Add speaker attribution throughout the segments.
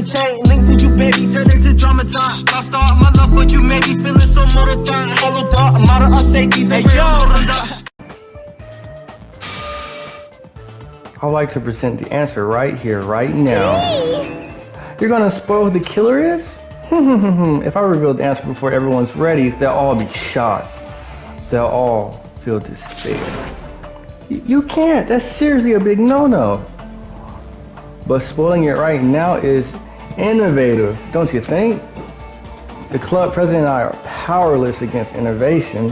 Speaker 1: chain linked to you, baby, turn into drama time. Lost all my love for you, maybe feeling so mortified. Hollow dark, model of safety, the
Speaker 2: I'd like to present the answer right here, right now.
Speaker 3: Hey!
Speaker 2: You're gonna spoil who the killer is? If I reveal the answer before everyone's ready, they'll all be shocked. They'll all feel despair. You can't, that's seriously a big no-no. But spoiling it right now is innovative, don't you think? The club president and I are powerless against innovation.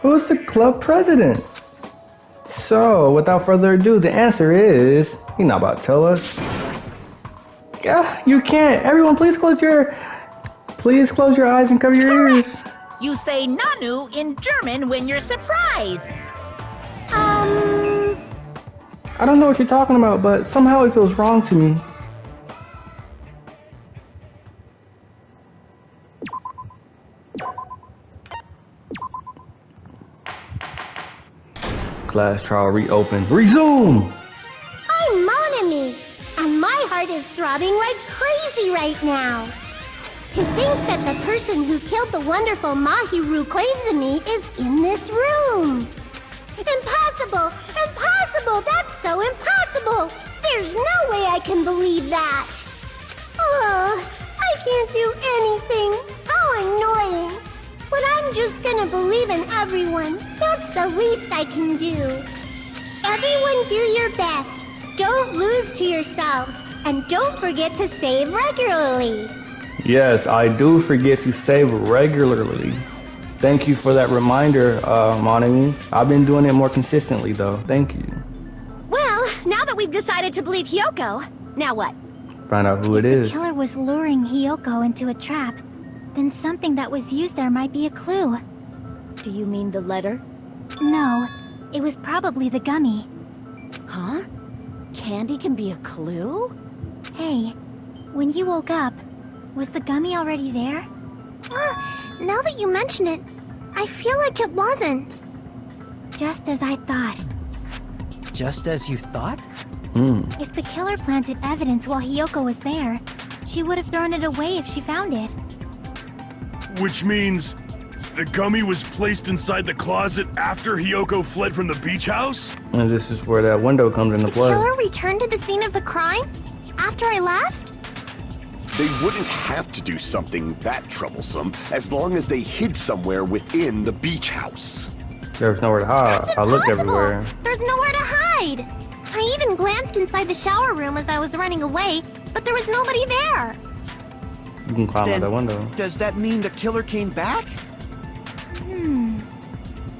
Speaker 2: Who's the club president? So, without further ado, the answer is, you're not about to tell us. Yeah, you can't. Everyone, please close your eyes and cover your ears.
Speaker 3: You say Nanu in German when you're surprised.
Speaker 2: I don't know what you're talking about, but somehow it feels wrong to me. Class trial reopened. Resume!
Speaker 4: I'm Monami, and my heart is throbbing like crazy right now. To think that the person who killed the wonderful Mahiru Koizumi is in this room. Impossible! Impossible! That's so impossible! There's no way I can believe that! Ugh, I can't do anything! How annoying! But I'm just gonna believe in everyone. That's the least I can do. Everyone do your best. Don't lose to yourselves. And don't forget to save regularly.
Speaker 2: Yes, I do forget to save regularly. Thank you for that reminder, Monami. I've been doing it more consistently, though. Thank you.
Speaker 5: Well, now that we've decided to believe Hiyoko, now what?
Speaker 2: Find out who it is.
Speaker 6: If the killer was luring Hiyoko into a trap, then something that was used there might be a clue.
Speaker 5: Do you mean the letter?
Speaker 6: No, it was probably the gummy.
Speaker 5: Huh? Candy can be a clue?
Speaker 6: Hey, when you woke up, was the gummy already there?
Speaker 4: Now that you mention it, I feel like it wasn't.
Speaker 6: Just as I thought.
Speaker 7: Just as you thought?
Speaker 6: If the killer planted evidence while Hiyoko was there, she would have thrown it away if she found it.
Speaker 8: Which means the gummy was placed inside the closet after Hiyoko fled from the beach house?
Speaker 2: And this is where that window comes into play.
Speaker 4: The killer returned to the scene of the crime after I left?
Speaker 9: They wouldn't have to do something that troublesome as long as they hid somewhere within the beach house.
Speaker 2: There's nowhere to hide. I looked everywhere.
Speaker 4: There's nowhere to hide. I even glanced inside the shower room as I was running away, but there was nobody there.
Speaker 2: You can climb out that window.
Speaker 10: Does that mean the killer came back?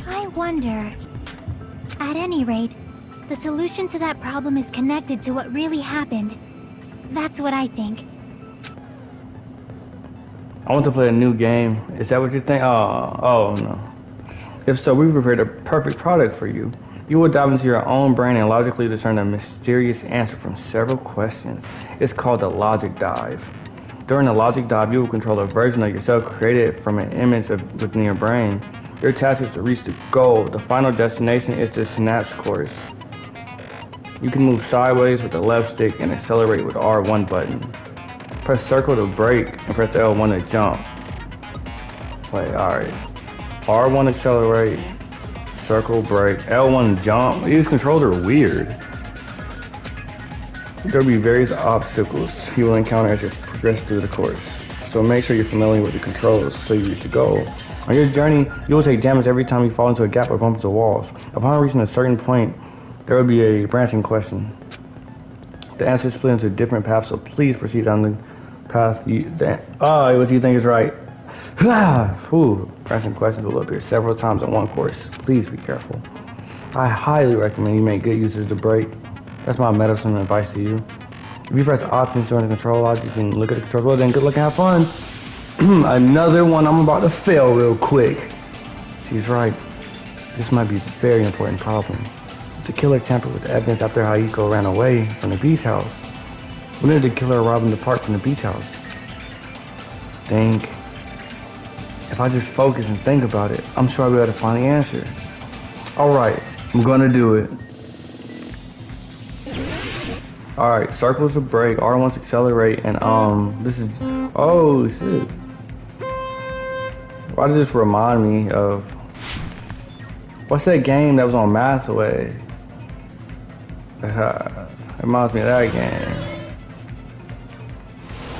Speaker 6: I wonder. At any rate, the solution to that problem is connected to what really happened. That's what I think.
Speaker 2: I want to play a new game. Is that what you think? Oh no. If so, we prepared a perfect product for you. You will dive into your own brain and logically discern a mysterious answer from several questions. It's called the Logic Dive. During the Logic Dive, you will control a version of yourself created from an image within your brain. Your task is to reach the goal. The final destination is the synapse course. You can move sideways with the left stick and accelerate with the R1 button. Press circle to brake and press L1 to jump. Wait, alright. R1 accelerate, circle brake, L1 jump. These controls are weird. There will be various obstacles you will encounter as you progress through the course. So make sure you're familiar with the controls so you reach the goal. On your journey, you will take damage every time you fall into a gap or bump into walls. Upon reaching a certain point, there will be a branching question. The answer is split into different paths, so please proceed on the path what you think is right. Branching questions will appear several times in one course. Please be careful. I highly recommend you make good use of the brake. That's my medicine advice to you. If you press options during the control log, you can look at the controls. Well then, good luck and have fun. Another one I'm about to fail real quick. She's right. This might be a very important problem. The killer tampered with the evidence after Hiyoko ran away from the beach house. When did the killer arrive in the park from the beach house? Think. If I just focus and think about it, I'm sure I'll be able to find the answer. Alright, I'm gonna do it. Alright, circle's to brake, R1's accelerate, and this is, oh shit. Why does this remind me of, what's that game that was on Mathway? It reminds me of that game.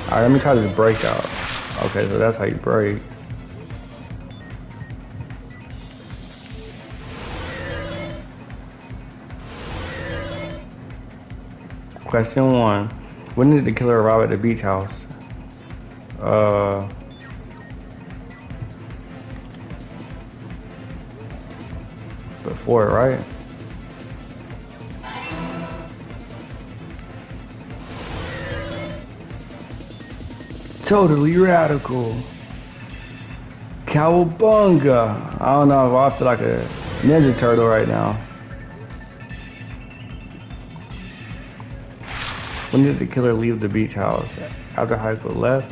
Speaker 2: Alright, let me try this brake out. Okay, so that's how you brake. Question 1. When did the killer arrive at the beach house? Before, right? Totally radical. Cowabunga. I don't know if I feel like a Ninja Turtle right now. When did the killer leave the beach house? After high school left?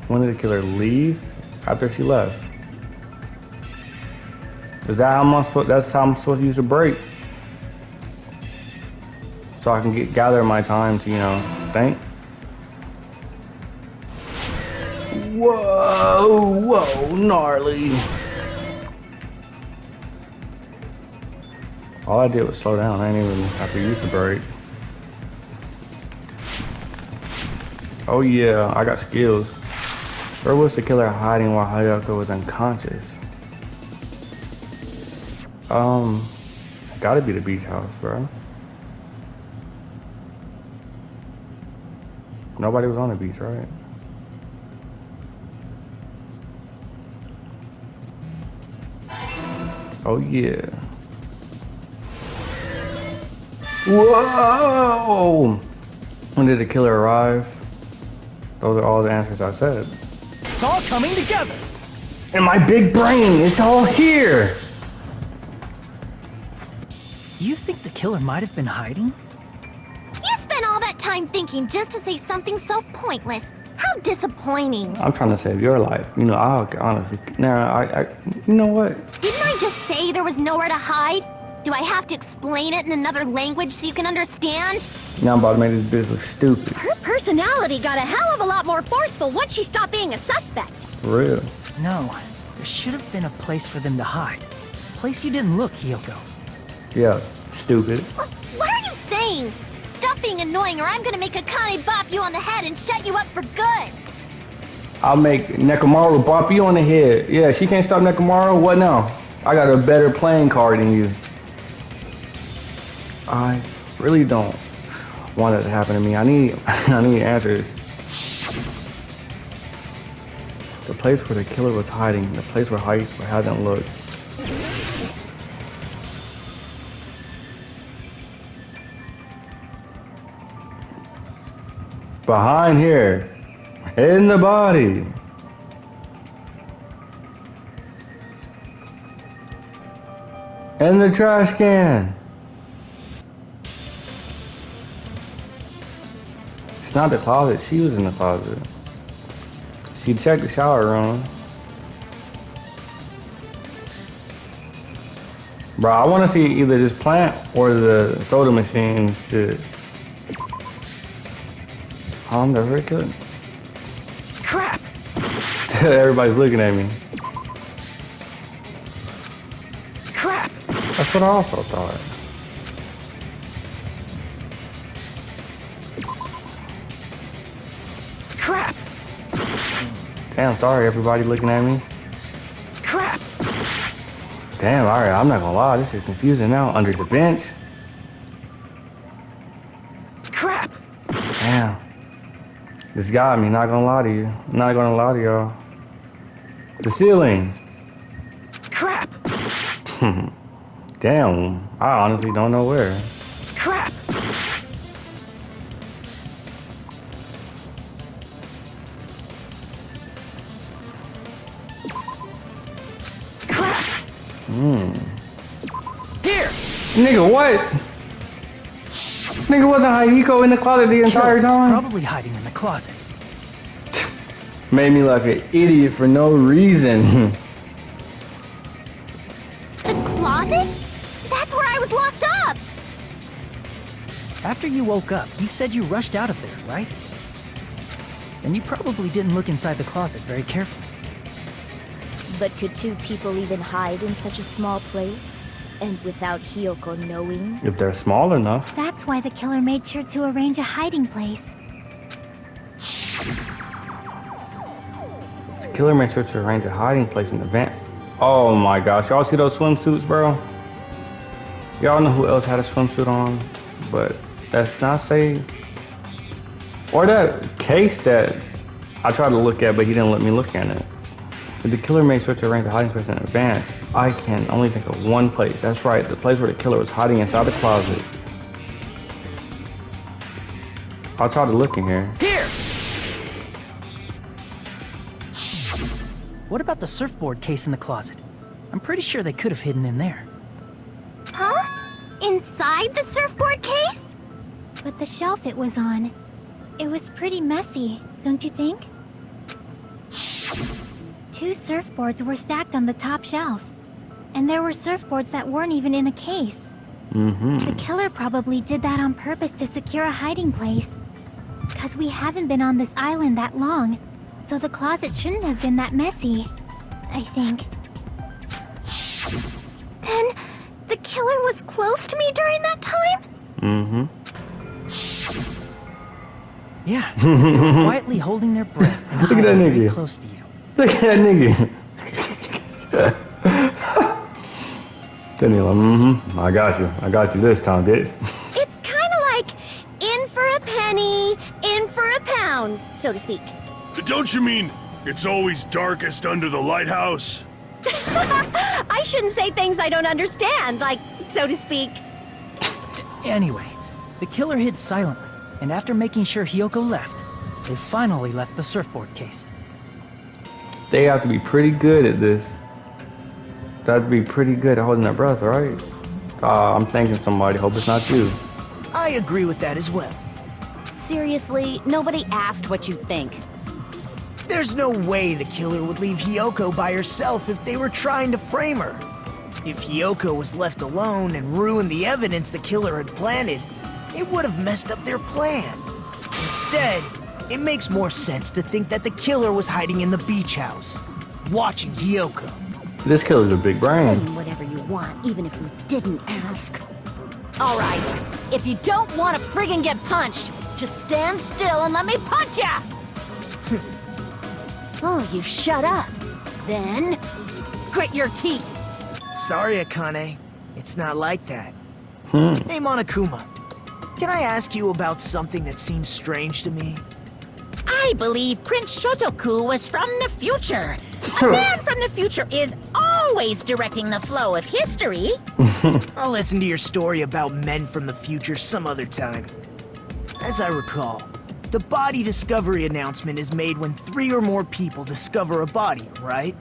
Speaker 2: When did the killer leave? After she left. Is that how I'm supposed? That's how I'm supposed to use a break, so I can gather my time to, you know, think. Whoa, whoa, gnarly. All I did was slow down. I didn't even have to use the brake. Oh yeah, I got skills. Where was the killer hiding while Hayako was unconscious? Gotta be the beach house, bro. Nobody was on the beach, right? Oh yeah. Whoa! When did the killer arrive? Those are all the answers I said.
Speaker 7: It's all coming together.
Speaker 2: In my big brain, it's all here.
Speaker 7: Do you think the killer might have been hiding?
Speaker 5: You spent all that time thinking just to say something so pointless. How disappointing.
Speaker 2: I'm trying to save your life. You know, I'll honestly. Nah, you know what?
Speaker 5: Didn't I just say there was nowhere to hide? Do I have to explain it in another language so you can understand?
Speaker 2: Now I'm about to make this bitch look stupid.
Speaker 5: Her personality got a hell of a lot more forceful once she stopped being a suspect.
Speaker 2: For real.
Speaker 7: No, there should have been a place for them to hide. A place you didn't look, Hiyoko.
Speaker 2: Yeah, stupid.
Speaker 5: What are you saying? Stop being annoying or I'm gonna make Akane bop you on the head and shut you up for good.
Speaker 2: I'll make Nekomaru bop you on the head. Yeah, she can't stop Nekomaru? What now? I got a better playing card than you. I really don't want that to happen to me. I need answers. The place where the killer was hiding. The place where Hayako hasn't looked. Behind here. In the body. In the trash can. It's not the closet. She was in the closet. She checked the shower room. Bro, I want to see either this plant or the soda machine shit. Oh, I'm never good.
Speaker 7: Crap!
Speaker 2: Everybody's looking at me.
Speaker 7: Crap!
Speaker 2: That's what I also thought.
Speaker 7: Crap!
Speaker 2: Damn, sorry everybody looking at me.
Speaker 7: Crap!
Speaker 2: Damn, alright, I'm not gonna lie, this is confusing now. Under the bench.
Speaker 7: Crap!
Speaker 2: Damn. This got me, not gonna lie to you. I'm not gonna lie to y'all. The ceiling.
Speaker 7: Crap!
Speaker 2: Damn, I honestly don't know where.
Speaker 7: Crap! Crap! Here!
Speaker 2: Nigga, what? Nigga, wasn't Hayako in the closet the entire
Speaker 7: Killer's
Speaker 2: time?
Speaker 7: probably hiding in the closet.
Speaker 2: Made me like an idiot for no reason.
Speaker 5: The closet? That's where I was locked up.
Speaker 7: After you woke up, you said you rushed out of there, right? And you probably didn't look inside the closet very carefully.
Speaker 11: But could two people even hide in such a small place? And without Hiyoko knowing?
Speaker 2: If they're small enough.
Speaker 6: That's why the killer made sure to arrange a hiding place.
Speaker 2: The killer made sure to arrange a hiding place in the vent. Oh my gosh, y'all see those swimsuits, bro? Y'all know who else had a swimsuit on? But that's not say. Or that case that I tried to look at, but he didn't let me look at it. But the killer made sure to arrange a hiding place in advance. I can only think of one place. That's right, the place where the killer was hiding inside the closet. I'll try to look in here.
Speaker 7: Here! What about the surfboard case in the closet? I'm pretty sure they could have hidden in there.
Speaker 5: Huh? Inside the surfboard case?
Speaker 6: But the shelf it was on, it was pretty messy, don't you think? Two surfboards were stacked on the top shelf. And there were surfboards that weren't even in a case. The killer probably did that on purpose to secure a hiding place. 'Cause we haven't been on this island that long, so the closet shouldn't have been that messy, I think.
Speaker 5: Then, the killer was close to me during that time?
Speaker 7: Yeah, they were quietly holding their breath and
Speaker 2: Look at that
Speaker 7: hiding very
Speaker 2: nigga.
Speaker 7: close to you.
Speaker 2: Look at that nigga. Then he's like, I got you this time, bitch.
Speaker 11: It's kind of like in for a penny, in for a pound, so to speak.
Speaker 8: Don't you mean it's always darkest under the lighthouse?
Speaker 11: I shouldn't say things I don't understand, like, so to speak.
Speaker 7: Anyway, the killer hid silently, and after making sure Hiyoko left, they finally left the surfboard case.
Speaker 2: They have to be pretty good at this. They have to be pretty good at holding their breath, right? I'm thanking somebody. Hope it's not you.
Speaker 7: I agree with that as well.
Speaker 11: Seriously, nobody asked what you think.
Speaker 12: There's no way the killer would leave Hiyoko by herself if they were trying to frame her. If Hiyoko was left alone and ruined the evidence the killer had planted, it would have messed up their plan. Instead, it makes more sense to think that the killer was hiding in the beach house, watching Hiyoko.
Speaker 2: This killer's a big brain.
Speaker 11: Saying whatever you want, even if you didn't ask. All right, if you don't want to friggin' get punched, just stand still and let me punch ya! Oh, you shut up. Then, grit your teeth.
Speaker 12: Sorry, Akane. It's not like that. Hey, Monokuma. Can I ask you about something that seems strange to me?
Speaker 3: I believe Prince Shotoku was from the future. A man from the future is always directing the flow of history.
Speaker 12: I'll listen to your story about men from the future some other time. As I recall, the body discovery announcement is made when 3 or more people discover a body, right?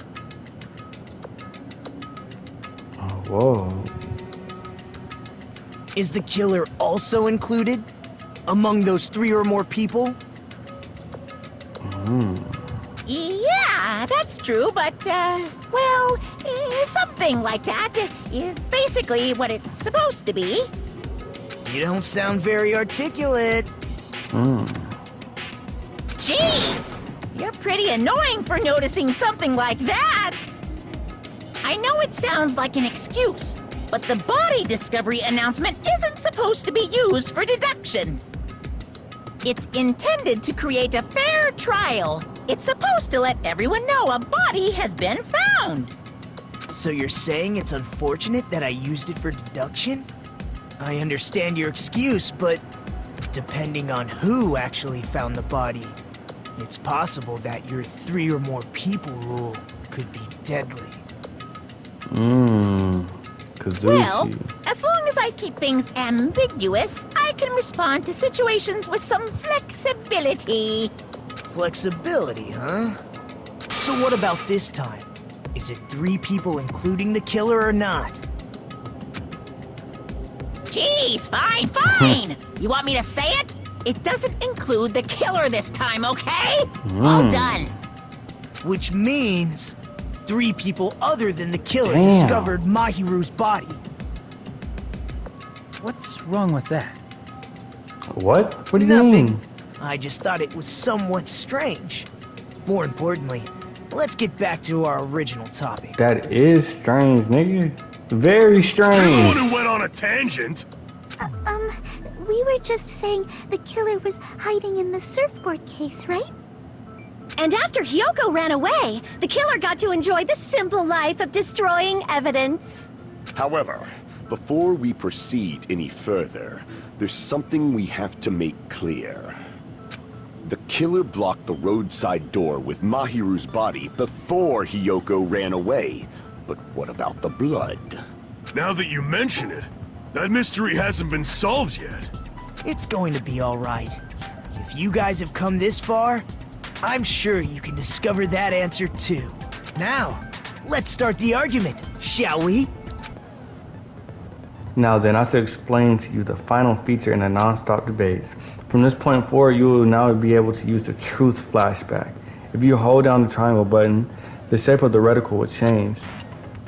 Speaker 2: Oh, whoa.
Speaker 12: Is the killer also included? Among those 3 or more people?
Speaker 3: Yeah, that's true, but, well, something like that is basically what it's supposed to be.
Speaker 12: You don't sound very articulate.
Speaker 3: Jeez, you're pretty annoying for noticing something like that. I know it sounds like an excuse, but the body discovery announcement isn't supposed to be used for deduction. It's intended to create a fair trial. It's supposed to let everyone know a body has been found.
Speaker 12: So you're saying it's unfortunate that I used it for deduction? I understand your excuse, but depending on who actually found the body, it's possible that your 3 or more people rule could be deadly.
Speaker 3: Well, as long as I keep things ambiguous, I can respond to situations with some flexibility.
Speaker 12: Flexibility, huh? So what about this time? Is it 3 people including the killer or not?
Speaker 3: Jeez, fine. You want me to say it? It doesn't include the killer this time, okay? All done.
Speaker 12: Which means 3 people other than the killer discovered Mahiru's body.
Speaker 7: What's wrong with that?
Speaker 2: What? What do you
Speaker 12: Nothing.
Speaker 2: mean?
Speaker 12: I just thought it was somewhat strange. More importantly, let's get back to our original topic.
Speaker 2: That is strange, nigga. Very
Speaker 8: You're the
Speaker 2: strange.
Speaker 8: one who went on a tangent.
Speaker 4: We were just saying the killer was hiding in the surfboard case, right?
Speaker 5: And after Hyoko ran away, the killer got to enjoy the simple life of destroying evidence.
Speaker 9: However, before we proceed any further, there's something we have to make clear. The killer blocked the roadside door with Mahiru's body before Hyoko ran away. But what about the blood?
Speaker 8: Now that you mention it, that mystery hasn't been solved yet.
Speaker 12: It's going to be alright. If you guys have come this far, I'm sure you can discover that answer too. Now, let's start the argument, shall we?
Speaker 2: Now then, I should explain to you the final feature in the non-stop debates. From this point forward, you will now be able to use the truth flashback. If you hold down the triangle button, the shape of the reticle will change.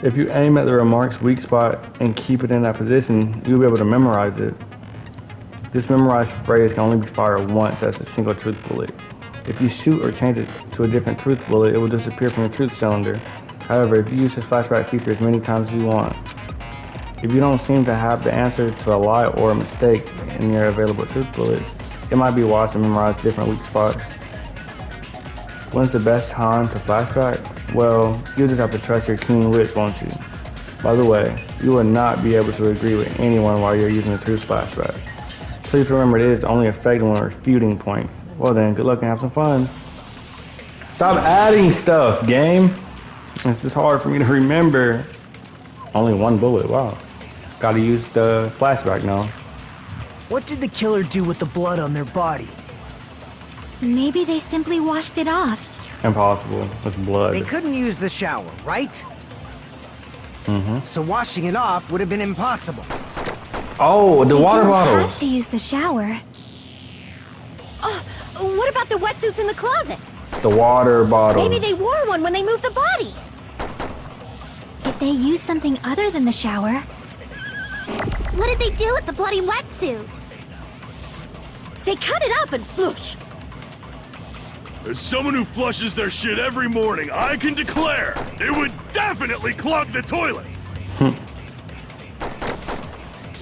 Speaker 2: If you aim at the remark's weak spot and keep it in that position, you'll be able to memorize it. This memorized phrase can only be fired once as a single truth bullet. If you shoot or change it to a different truth bullet, it will disappear from the truth cylinder. However, if you use this flashback feature as many times as you want, if you don't seem to have the answer to a lie or a mistake in your available truth bullets, it might be wise to memorize different weak spots. When's the best time to flashback? Well, you'll just have to trust your keen wits, won't you? By the way, you will not be able to agree with anyone while you're using the truth flashback. Please remember it is only effective when refuting points. Well then, good luck and have some fun. Stop adding stuff, game! It's just hard for me to remember. Only one bullet, wow. Gotta use the flashback now.
Speaker 12: What did the killer do with the blood on their body?
Speaker 6: Maybe they simply washed it off.
Speaker 2: Impossible, with blood.
Speaker 10: They couldn't use the shower, right? So washing it off would have been impossible.
Speaker 2: Oh, the
Speaker 6: They
Speaker 2: water
Speaker 6: didn't
Speaker 2: bottles!
Speaker 6: have to use the shower.
Speaker 5: Oh, what about the wetsuits in the closet?
Speaker 2: The water bottles.
Speaker 5: Maybe they wore one when they moved the body.
Speaker 6: If they used something other than the shower,
Speaker 5: What did they do with the bloody wetsuit? They cut it up and whoosh.
Speaker 8: As someone who flushes their shit every morning, I can declare it would definitely clog the toilet.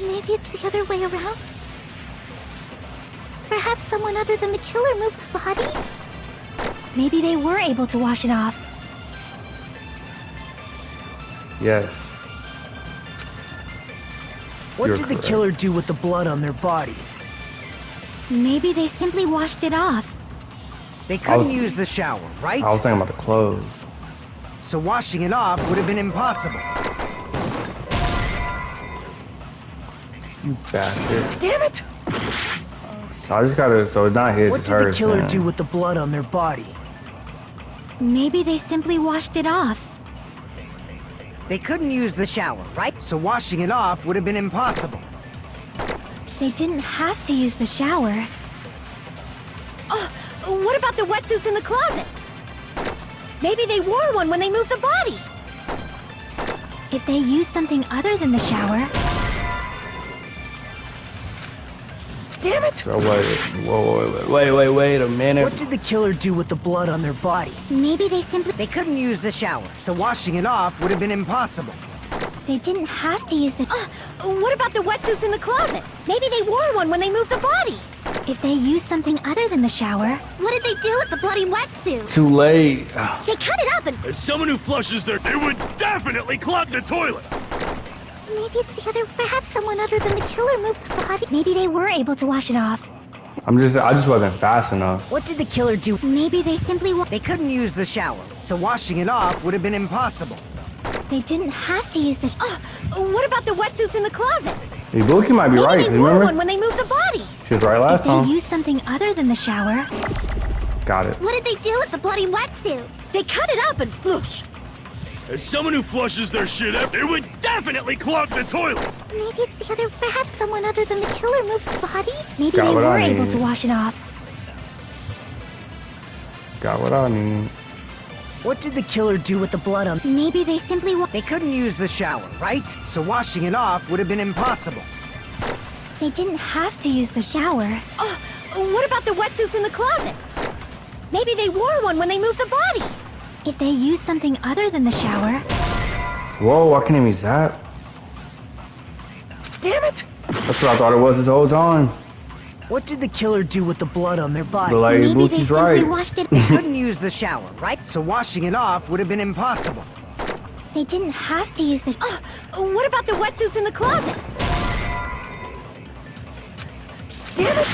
Speaker 4: Maybe it's the other way around? Perhaps someone other than the killer moved the body?
Speaker 6: maybe they were able to wash it off.
Speaker 2: Yes.
Speaker 12: What
Speaker 2: You're
Speaker 12: did the
Speaker 2: correct.
Speaker 12: killer do with the blood on their body?
Speaker 6: Maybe they simply washed it off.
Speaker 10: They couldn't
Speaker 2: was-
Speaker 10: use the shower, right?
Speaker 2: I was thinking about the clothes.
Speaker 10: So washing it off would have been impossible.
Speaker 2: You bastard.
Speaker 5: Damn it!
Speaker 2: So I just gotta, so it's not his,
Speaker 12: What
Speaker 2: it's
Speaker 12: did the
Speaker 2: hers.
Speaker 12: killer
Speaker 2: man.
Speaker 12: do with the blood on their body?
Speaker 6: Maybe they simply washed it off.
Speaker 10: They couldn't use the shower, right? So washing it off would have been impossible.
Speaker 6: They didn't have to use the shower.
Speaker 5: Oh, what about the wetsuits in the closet? Maybe they wore one when they moved the body.
Speaker 6: If they used something other than the shower,
Speaker 5: Damn it!
Speaker 2: So wait a minute.
Speaker 12: What did the killer do with the blood on their body?
Speaker 6: maybe they simply...
Speaker 10: They couldn't use the shower, so washing it off would have been impossible.
Speaker 6: They didn't have to use the...
Speaker 5: What about the wetsuits in the closet? Maybe they wore one when they moved the body.
Speaker 6: If they used something other than the shower,
Speaker 5: What did they do with the bloody wetsuit?
Speaker 2: Too late.
Speaker 5: They cut it up and...
Speaker 8: As someone who flushes their, it would definitely clog the toilet.
Speaker 4: Maybe it's the other... Perhaps someone other than the killer moved the body.
Speaker 6: maybe they were able to wash it off.
Speaker 2: I just wasn't fast enough.
Speaker 12: What did the killer do?
Speaker 6: Maybe they simply...
Speaker 10: They couldn't use the shower, so washing it off would have been impossible.
Speaker 6: They didn't have to use the...
Speaker 5: What about the wetsuits in the closet?
Speaker 2: Ibuki might be
Speaker 5: Maybe
Speaker 2: right,
Speaker 5: they wore
Speaker 2: remember?
Speaker 5: one when they moved the body.
Speaker 2: She was right
Speaker 6: If
Speaker 2: last
Speaker 6: they
Speaker 2: time.
Speaker 6: used something other than the shower,
Speaker 2: Got it.
Speaker 5: What did they do with the bloody wetsuit? They cut it up and whoosh.
Speaker 8: As someone who flushes their shit, it would definitely clog the toilet.
Speaker 4: Maybe it's the other... Perhaps someone other than the killer moved the body?
Speaker 6: maybe
Speaker 2: Got
Speaker 6: they
Speaker 2: what
Speaker 6: were
Speaker 2: I
Speaker 6: able
Speaker 2: need.
Speaker 6: to wash it off.
Speaker 2: Got what I need.
Speaker 12: What did the killer do with the blood on...
Speaker 6: Maybe they simply...
Speaker 10: They couldn't use the shower, right? So washing it off would have been impossible.
Speaker 6: They didn't have to use the shower.
Speaker 5: Oh, what about the wetsuits in the closet? Maybe they wore one when they moved the body.
Speaker 6: If they used something other than the shower...
Speaker 2: Whoa, I can't even zap.
Speaker 5: Damn it!
Speaker 2: That's what I thought it was this whole time.
Speaker 12: What did the killer do with the blood on their body?
Speaker 2: But like,
Speaker 6: Maybe they
Speaker 2: Bookie's
Speaker 6: simply
Speaker 2: right.
Speaker 6: washed it...
Speaker 10: They couldn't use the shower, right? So washing it off would have been impossible.
Speaker 6: They didn't have to use the...
Speaker 5: What about the wetsuits in the closet? Damn it!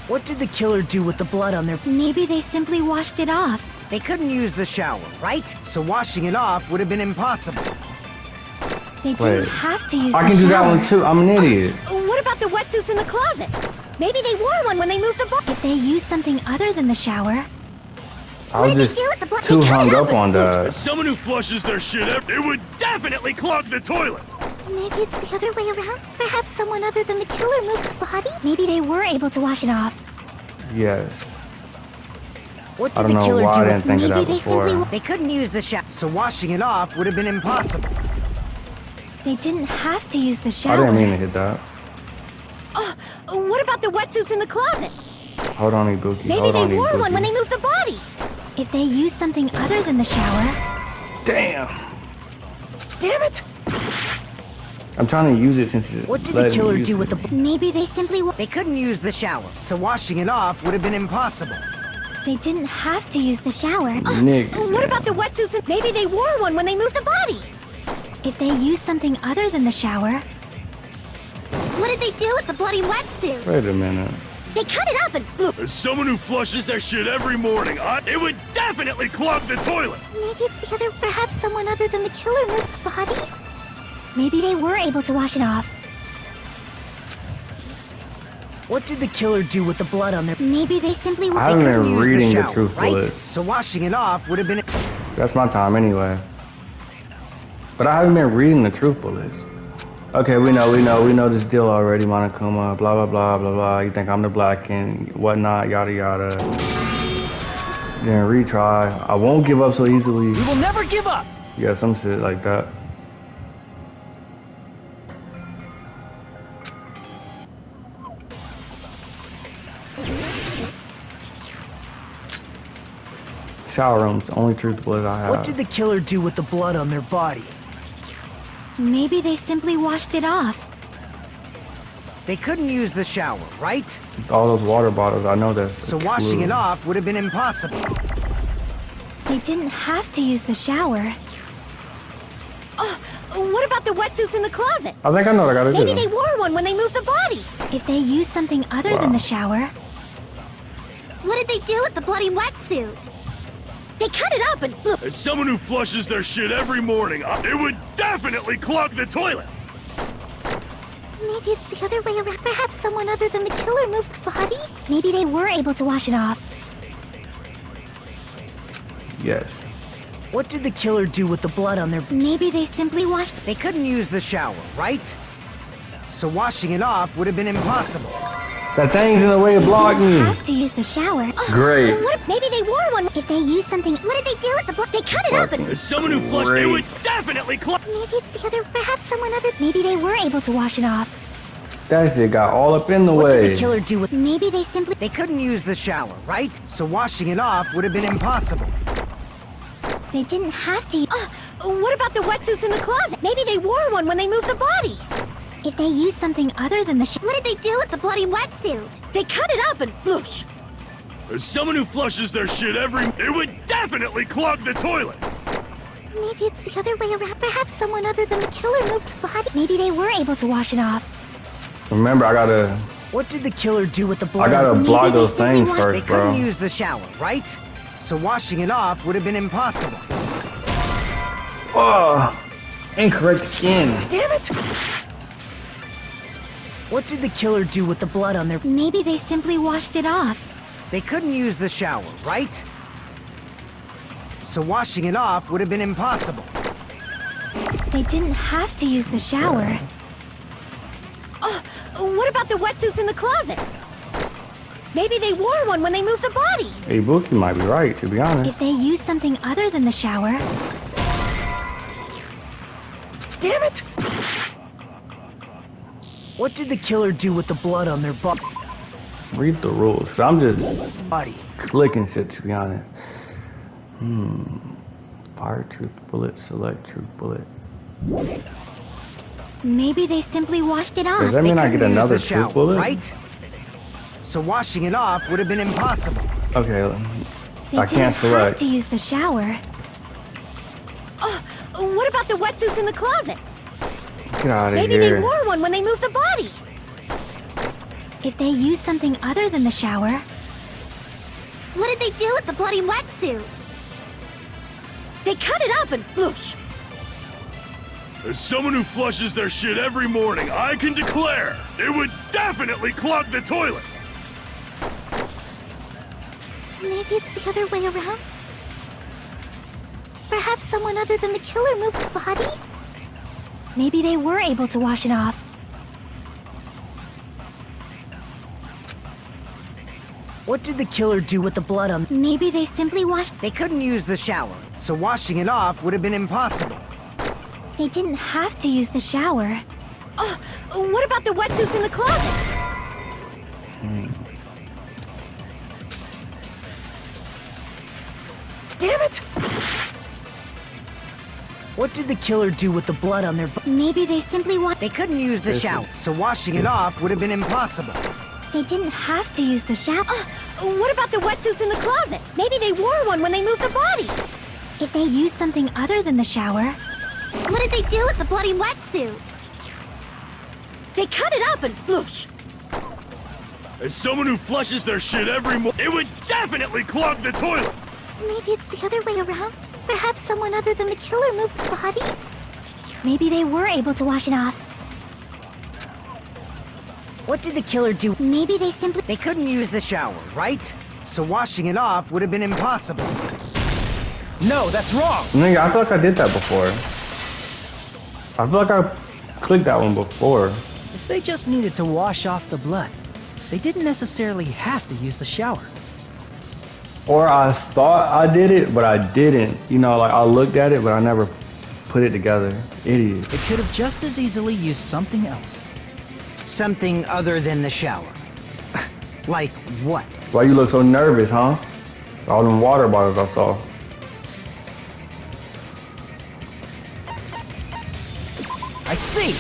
Speaker 12: What did the killer do with the blood on their...
Speaker 6: Maybe they simply washed it off.
Speaker 10: They couldn't use the shower, right? So washing it off would have been impossible.
Speaker 6: They
Speaker 2: Wait.
Speaker 6: didn't have to use the
Speaker 2: I
Speaker 6: shower.
Speaker 2: can do that one too. I'm an idiot.
Speaker 5: What about the wetsuits in the closet? Maybe they wore one when they moved the body.
Speaker 6: If they used something other than the shower...
Speaker 2: I was just too hung up on that.
Speaker 8: As someone who flushes their shit out, it would definitely clog the toilet.
Speaker 6: Maybe it's the other way around. Perhaps someone other than the killer moved the body. Maybe they were able to wash it off.
Speaker 2: Yes.
Speaker 12: What
Speaker 2: I
Speaker 12: did
Speaker 2: don't
Speaker 12: the
Speaker 2: know
Speaker 12: killer
Speaker 2: why I
Speaker 12: do
Speaker 2: didn't think of that
Speaker 6: Maybe they
Speaker 2: before.
Speaker 6: simply...
Speaker 10: They couldn't use the shower, so washing it off would have been impossible.
Speaker 6: They didn't have to use the
Speaker 2: I
Speaker 6: shower.
Speaker 2: didn't mean to hit that.
Speaker 5: What about the wetsuits in the closet?
Speaker 2: Hold on, Ibuki.
Speaker 5: Maybe
Speaker 2: Hold
Speaker 5: they
Speaker 2: on,
Speaker 5: wore one when
Speaker 2: Ibuki.
Speaker 5: they moved the body.
Speaker 6: If they used something other than the shower...
Speaker 2: Damn.
Speaker 5: Damn it!
Speaker 2: I'm trying to use it since it's
Speaker 12: What did the killer do with the...
Speaker 6: Maybe they simply...
Speaker 10: They couldn't use the shower, so washing it off would have been impossible.
Speaker 6: They didn't have to use the shower.
Speaker 2: Nick.
Speaker 5: What about the wetsuits? Maybe they wore one when they moved the body.
Speaker 6: If they used something other than the shower...
Speaker 4: What did they do with the bloody wetsuit?
Speaker 2: Wait a minute.
Speaker 5: They cut it up and...
Speaker 8: As someone who flushes their shit every morning, it would definitely clog the toilet.
Speaker 6: Maybe it's the other... Perhaps someone other than the killer moved the body? Maybe they were able to wash it off.
Speaker 12: What did the killer do with the blood on their...
Speaker 6: Maybe they simply...
Speaker 2: I haven't
Speaker 10: couldn't
Speaker 2: been
Speaker 10: use
Speaker 2: reading the
Speaker 10: shower,
Speaker 2: truth
Speaker 10: right?
Speaker 2: bullets.
Speaker 10: So washing it off would have been...
Speaker 2: That's my time anyway. But I haven't been reading the truth bullets. Okay, we know this deal already, Monokuma, blah, blah, blah, blah, blah. You think I'm the black and whatnot, yada, yada. Then retry. I won't give up so easily.
Speaker 7: We will never give up.
Speaker 2: Yeah, some shit like that. Shower room's the only truth bullet I have.
Speaker 12: What did the killer do with the blood on their body?
Speaker 6: Maybe they simply washed it off.
Speaker 10: They couldn't use the shower, right?
Speaker 2: All those water bottles, I know that's
Speaker 10: So washing
Speaker 2: true.
Speaker 10: it off would have been impossible.
Speaker 6: They didn't have to use the shower.
Speaker 5: What about the wetsuits in the closet?
Speaker 2: I think I know what I gotta
Speaker 5: Maybe
Speaker 2: do.
Speaker 5: they wore one when they moved the body.
Speaker 6: If they used something other than the shower...
Speaker 4: What did they do with the bloody wetsuit?
Speaker 5: They cut it up and...
Speaker 8: As someone who flushes their shit every morning, it would definitely clog the toilet.
Speaker 6: Maybe it's the other way around. Perhaps someone other than the killer moved the body? Maybe they were able to wash it off.
Speaker 2: Yes.
Speaker 12: What did the killer do with the blood on their...
Speaker 6: Maybe they simply washed...
Speaker 10: They couldn't use the shower, right? So washing it off would have been impossible.
Speaker 2: That thing's in the way of blocking
Speaker 6: They
Speaker 2: me.
Speaker 6: didn't have to use the shower.
Speaker 2: Great.
Speaker 5: What if maybe they wore one?
Speaker 6: If they used something...
Speaker 4: What did they do with the blood?
Speaker 5: They cut it up and...
Speaker 8: As someone who flushed, it would definitely clog.
Speaker 6: Maybe it's the other... Perhaps someone other... Maybe they were able to wash it off.
Speaker 2: That shit got all up in the
Speaker 12: What
Speaker 2: way.
Speaker 12: did the killer do with...
Speaker 6: Maybe they simply...
Speaker 10: They couldn't use the shower, right? So washing it off would have been impossible.
Speaker 6: They didn't have to...
Speaker 5: What about the wetsuits in the closet? Maybe they wore one when they moved the body.
Speaker 6: If they used something other than the...
Speaker 4: What did they do with the bloody wetsuit?
Speaker 5: They cut it up and...
Speaker 8: As someone who flushes their shit it would definitely clog the toilet.
Speaker 6: Maybe it's the other way around. Perhaps someone other than the killer moved the body. Maybe they were able to wash it off.
Speaker 2: Remember, I gotta
Speaker 12: What did the killer do with the blood?
Speaker 2: block
Speaker 6: they
Speaker 2: those
Speaker 6: simply
Speaker 2: things
Speaker 6: want-
Speaker 10: They
Speaker 2: first,
Speaker 10: couldn't
Speaker 2: bro.
Speaker 10: use the shower, right? So washing it off would have been impossible.
Speaker 2: Oh, incorrect skin.
Speaker 5: Damn it!
Speaker 12: What did the killer do with the blood on their...
Speaker 6: Maybe they simply washed it off.
Speaker 10: They couldn't use the shower, right? So washing it off would have been impossible.
Speaker 6: They didn't have to use the shower.
Speaker 5: What about the wetsuits in the closet? Maybe they wore one when they moved the body.
Speaker 2: Hey, Bookie might be right, to be honest.
Speaker 6: If they used something other than the shower...
Speaker 5: Damn it!
Speaker 12: What did the killer do with the blood on their
Speaker 2: Read the rules, 'cause I'm just
Speaker 12: body?
Speaker 2: clicking shit, to be honest. Fire truth bullet, select truth bullet.
Speaker 6: Maybe they simply washed it off.
Speaker 2: Does that
Speaker 10: They
Speaker 2: mean I
Speaker 10: couldn't
Speaker 2: get
Speaker 10: use
Speaker 2: another
Speaker 10: the shower,
Speaker 2: truth bullet?
Speaker 10: right? So washing it off would have been impossible.
Speaker 2: Okay,
Speaker 6: They
Speaker 2: I
Speaker 6: didn't
Speaker 2: can't
Speaker 6: have
Speaker 2: select.
Speaker 6: to use the shower.
Speaker 5: Oh, what about the wetsuits in the closet?
Speaker 2: Get out of
Speaker 5: Maybe they
Speaker 2: here.
Speaker 5: wore one when they moved the body.
Speaker 6: If they used something other than the shower,
Speaker 4: What did they do with the bloody wetsuit?
Speaker 5: They cut it up and floosh.
Speaker 8: As someone who flushes their shit every morning, I can declare it would definitely clog the toilet.
Speaker 4: Maybe it's the other way around? Perhaps someone other than the killer moved the body?
Speaker 6: maybe they were able to wash it off.
Speaker 10: What did the killer do with the blood on...
Speaker 6: Maybe they simply washed...
Speaker 10: They couldn't use the shower, so washing it off would have been impossible.
Speaker 6: They didn't have to use the shower.
Speaker 5: Oh, what about the wetsuits in the closet?
Speaker 10: Damn it! What did the killer do with the blood on their...
Speaker 6: Maybe they simply
Speaker 10: They couldn't use the shower, so washing it off would have been impossible.
Speaker 6: They didn't have to use the shower.
Speaker 5: What about the wetsuits in the closet? Maybe they wore one when they moved the body.
Speaker 6: If they used something other than the shower,
Speaker 4: What did they do with the bloody wetsuit?
Speaker 5: They cut it up and floosh.
Speaker 8: As someone who flushes their shit every morning, it would definitely clog the toilet.
Speaker 4: Maybe it's the other way around? Perhaps someone other than the killer moved the body?
Speaker 6: maybe they were able to wash it off.
Speaker 10: What did the killer do?
Speaker 6: Maybe they simply...
Speaker 10: They couldn't use the shower, right? So washing it off would have been impossible.
Speaker 12: No, that's wrong!
Speaker 2: Nigga, I feel like I did that before. I feel like I clicked that one before.
Speaker 7: If they just needed to wash off the blood, they didn't necessarily have to use the shower.
Speaker 2: Or I thought I did it, but I didn't. You know, like I looked at it, but I never put it together. Idiot.
Speaker 7: They could have just as easily used something else.
Speaker 10: Something other than the shower. Like what?
Speaker 2: Why you look so nervous, huh? All them water bottles I saw.
Speaker 12: I see!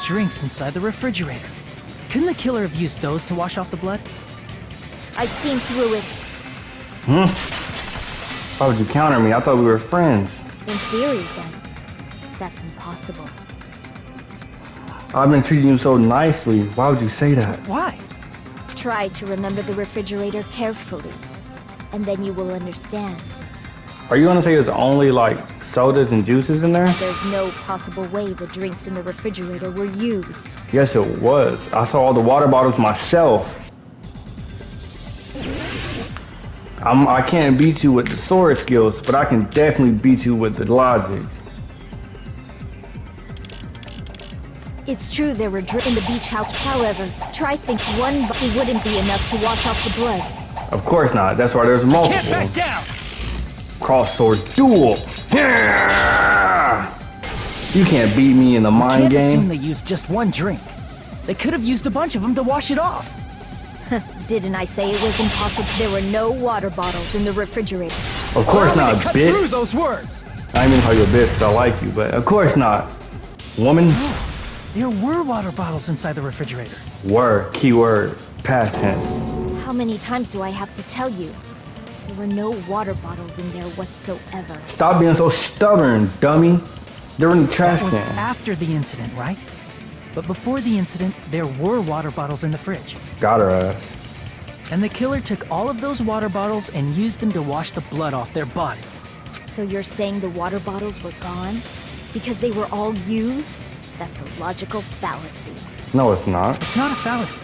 Speaker 7: Drinks inside the refrigerator. Couldn't the killer have used those to wash off the blood?
Speaker 11: I've seen through it.
Speaker 2: Why would you counter me? I thought we were friends.
Speaker 11: In theory, then. That's impossible.
Speaker 2: I've been treating you so nicely. Why would you say that?
Speaker 7: Why?
Speaker 11: Try to remember the refrigerator carefully, and then you will understand.
Speaker 2: Are you gonna say there's only like sodas and juices in there?
Speaker 11: There's no possible way the drinks in the refrigerator were used.
Speaker 2: Yes, it was. I saw all the water bottles myself. I can't beat you with the sword skills, but I can definitely beat you with the logic.
Speaker 11: It's true there were drinks in the beach house, however, try think one bottle wouldn't be enough to wash off the blood.
Speaker 2: Of course not. That's why there's multiple.
Speaker 12: Get back down!
Speaker 2: Cross sword duel. Yeah! You can't beat me in the mind
Speaker 7: Can't assume
Speaker 2: game.
Speaker 7: they used just one drink. They could have used a bunch of them to wash it off.
Speaker 11: Didn't I say it was impossible? There were no water bottles in the refrigerator.
Speaker 2: Of course not,
Speaker 12: Cut through
Speaker 2: bitch.
Speaker 12: those words!
Speaker 2: I didn't even call you a bitch 'cause I like you, but of course not. Woman,
Speaker 7: There were water bottles inside the refrigerator.
Speaker 2: word, keyword, past tense.
Speaker 11: How many times do I have to tell you? There were no water bottles in there whatsoever.
Speaker 2: Stop being so stubborn, dummy. They're in the trash
Speaker 7: That was
Speaker 2: can.
Speaker 7: after the incident, right? But before the incident, there were water bottles in the fridge.
Speaker 2: Got her ass.
Speaker 7: And the killer took all of those water bottles and used them to wash the blood off their body.
Speaker 11: So you're saying the water bottles were gone? Because they were all used? That's a logical fallacy.
Speaker 2: No, it's not.
Speaker 7: It's not a fallacy.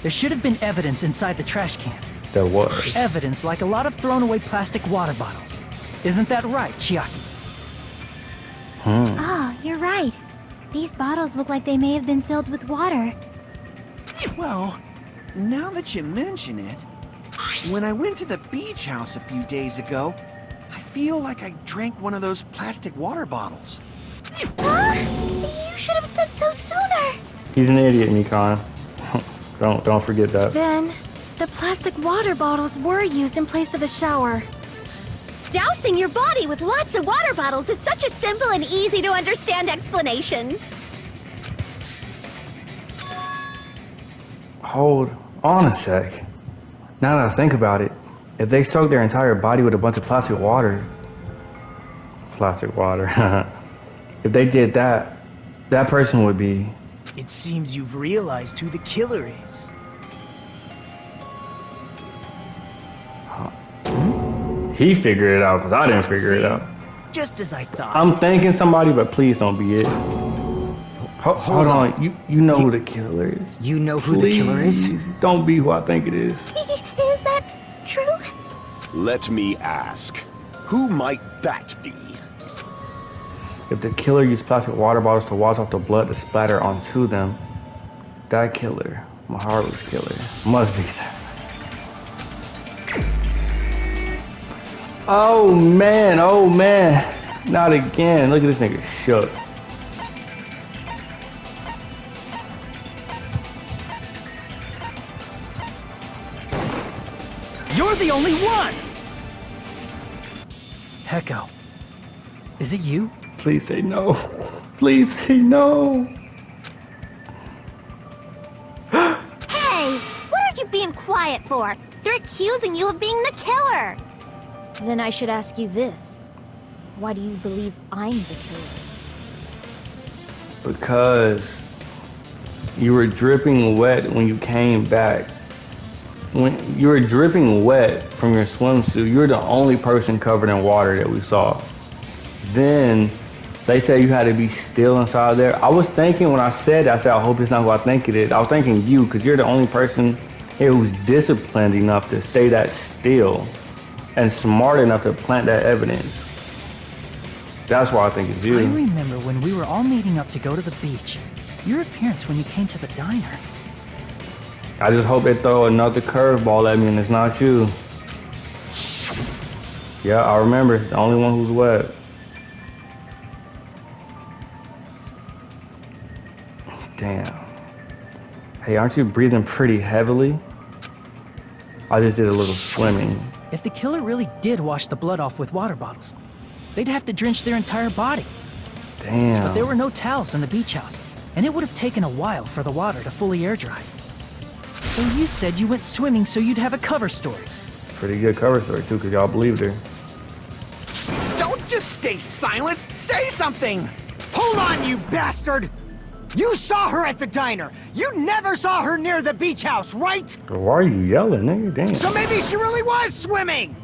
Speaker 7: There should have been evidence inside the trash can.
Speaker 2: There was.
Speaker 7: Evidence like a lot of thrown away plastic water bottles. Isn't that right, Chiaki?
Speaker 6: Oh, you're right. These bottles look like they may have been filled with water.
Speaker 13: Well, now that you mention it, when I went to the beach house a few days ago, I feel like I drank one of those plastic water bottles.
Speaker 4: Are you
Speaker 6: should have said so sooner.
Speaker 2: He's an idiot, Nikon. Don't forget that.
Speaker 5: Then, the plastic water bottles were used in place of a shower.
Speaker 6: Dousing your body with lots of water bottles is such a simple and easy to understand explanation.
Speaker 2: Hold on a sec. Now that I think about it, if they soaked their entire body with a bunch of plastic water, if they did that, that person would be...
Speaker 12: It seems you've realized who the killer is.
Speaker 2: He figured it out because I didn't figure it out.
Speaker 12: Just as I thought.
Speaker 2: I'm thinking somebody, but please don't be it. Hold on. You know who the killer is.
Speaker 10: You know who the killer is?
Speaker 2: Don't be who I think it is.
Speaker 6: Is that true?
Speaker 9: Let me ask, who might that be?
Speaker 2: If the killer used plastic water bottles to wash off the blood to splatter onto them, that killer, Maharu's killer, must be that. Oh man, not again. Look at this nigga shook.
Speaker 7: You're the only one! Peko, is it you?
Speaker 2: Please say no. Please say no.
Speaker 6: Hey, what are you being quiet for? They're accusing you of being the killer.
Speaker 5: Then I should ask you this. Why do you believe I'm the killer?
Speaker 2: Because you were dripping wet when you came back. When you were dripping wet from your swimsuit, you were the only person covered in water that we saw. Then they said you had to be still inside there. I was thinking when I said that, I said, I hope it's not who I think it is. I was thinking you, because you're the only person here who's disciplined enough to stay that still and smart enough to plant that evidence. That's why I think it's you.
Speaker 7: I remember when we were all meeting up to go to the beach. Your appearance when you came to the diner.
Speaker 2: I just hope they throw another curveball at me and it's not you. Yeah, I remember. The only one who's wet. Damn. Hey, aren't you breathing pretty heavily? I just did a little swimming.
Speaker 7: If the killer really did wash the blood off with water bottles, they'd have to drench their entire body.
Speaker 2: Damn.
Speaker 7: But there were no towels in the beach house, and it would have taken a while for the water to fully air dry. So you said you went swimming so you'd have a cover story.
Speaker 2: Pretty good cover story too, because y'all believed her.
Speaker 10: Don't just stay silent! Say something! Hold on, you bastard! You saw her at the diner! You never saw her near the beach house, right?
Speaker 2: Why are you yelling, nigga? Damn.
Speaker 10: So maybe she really was swimming!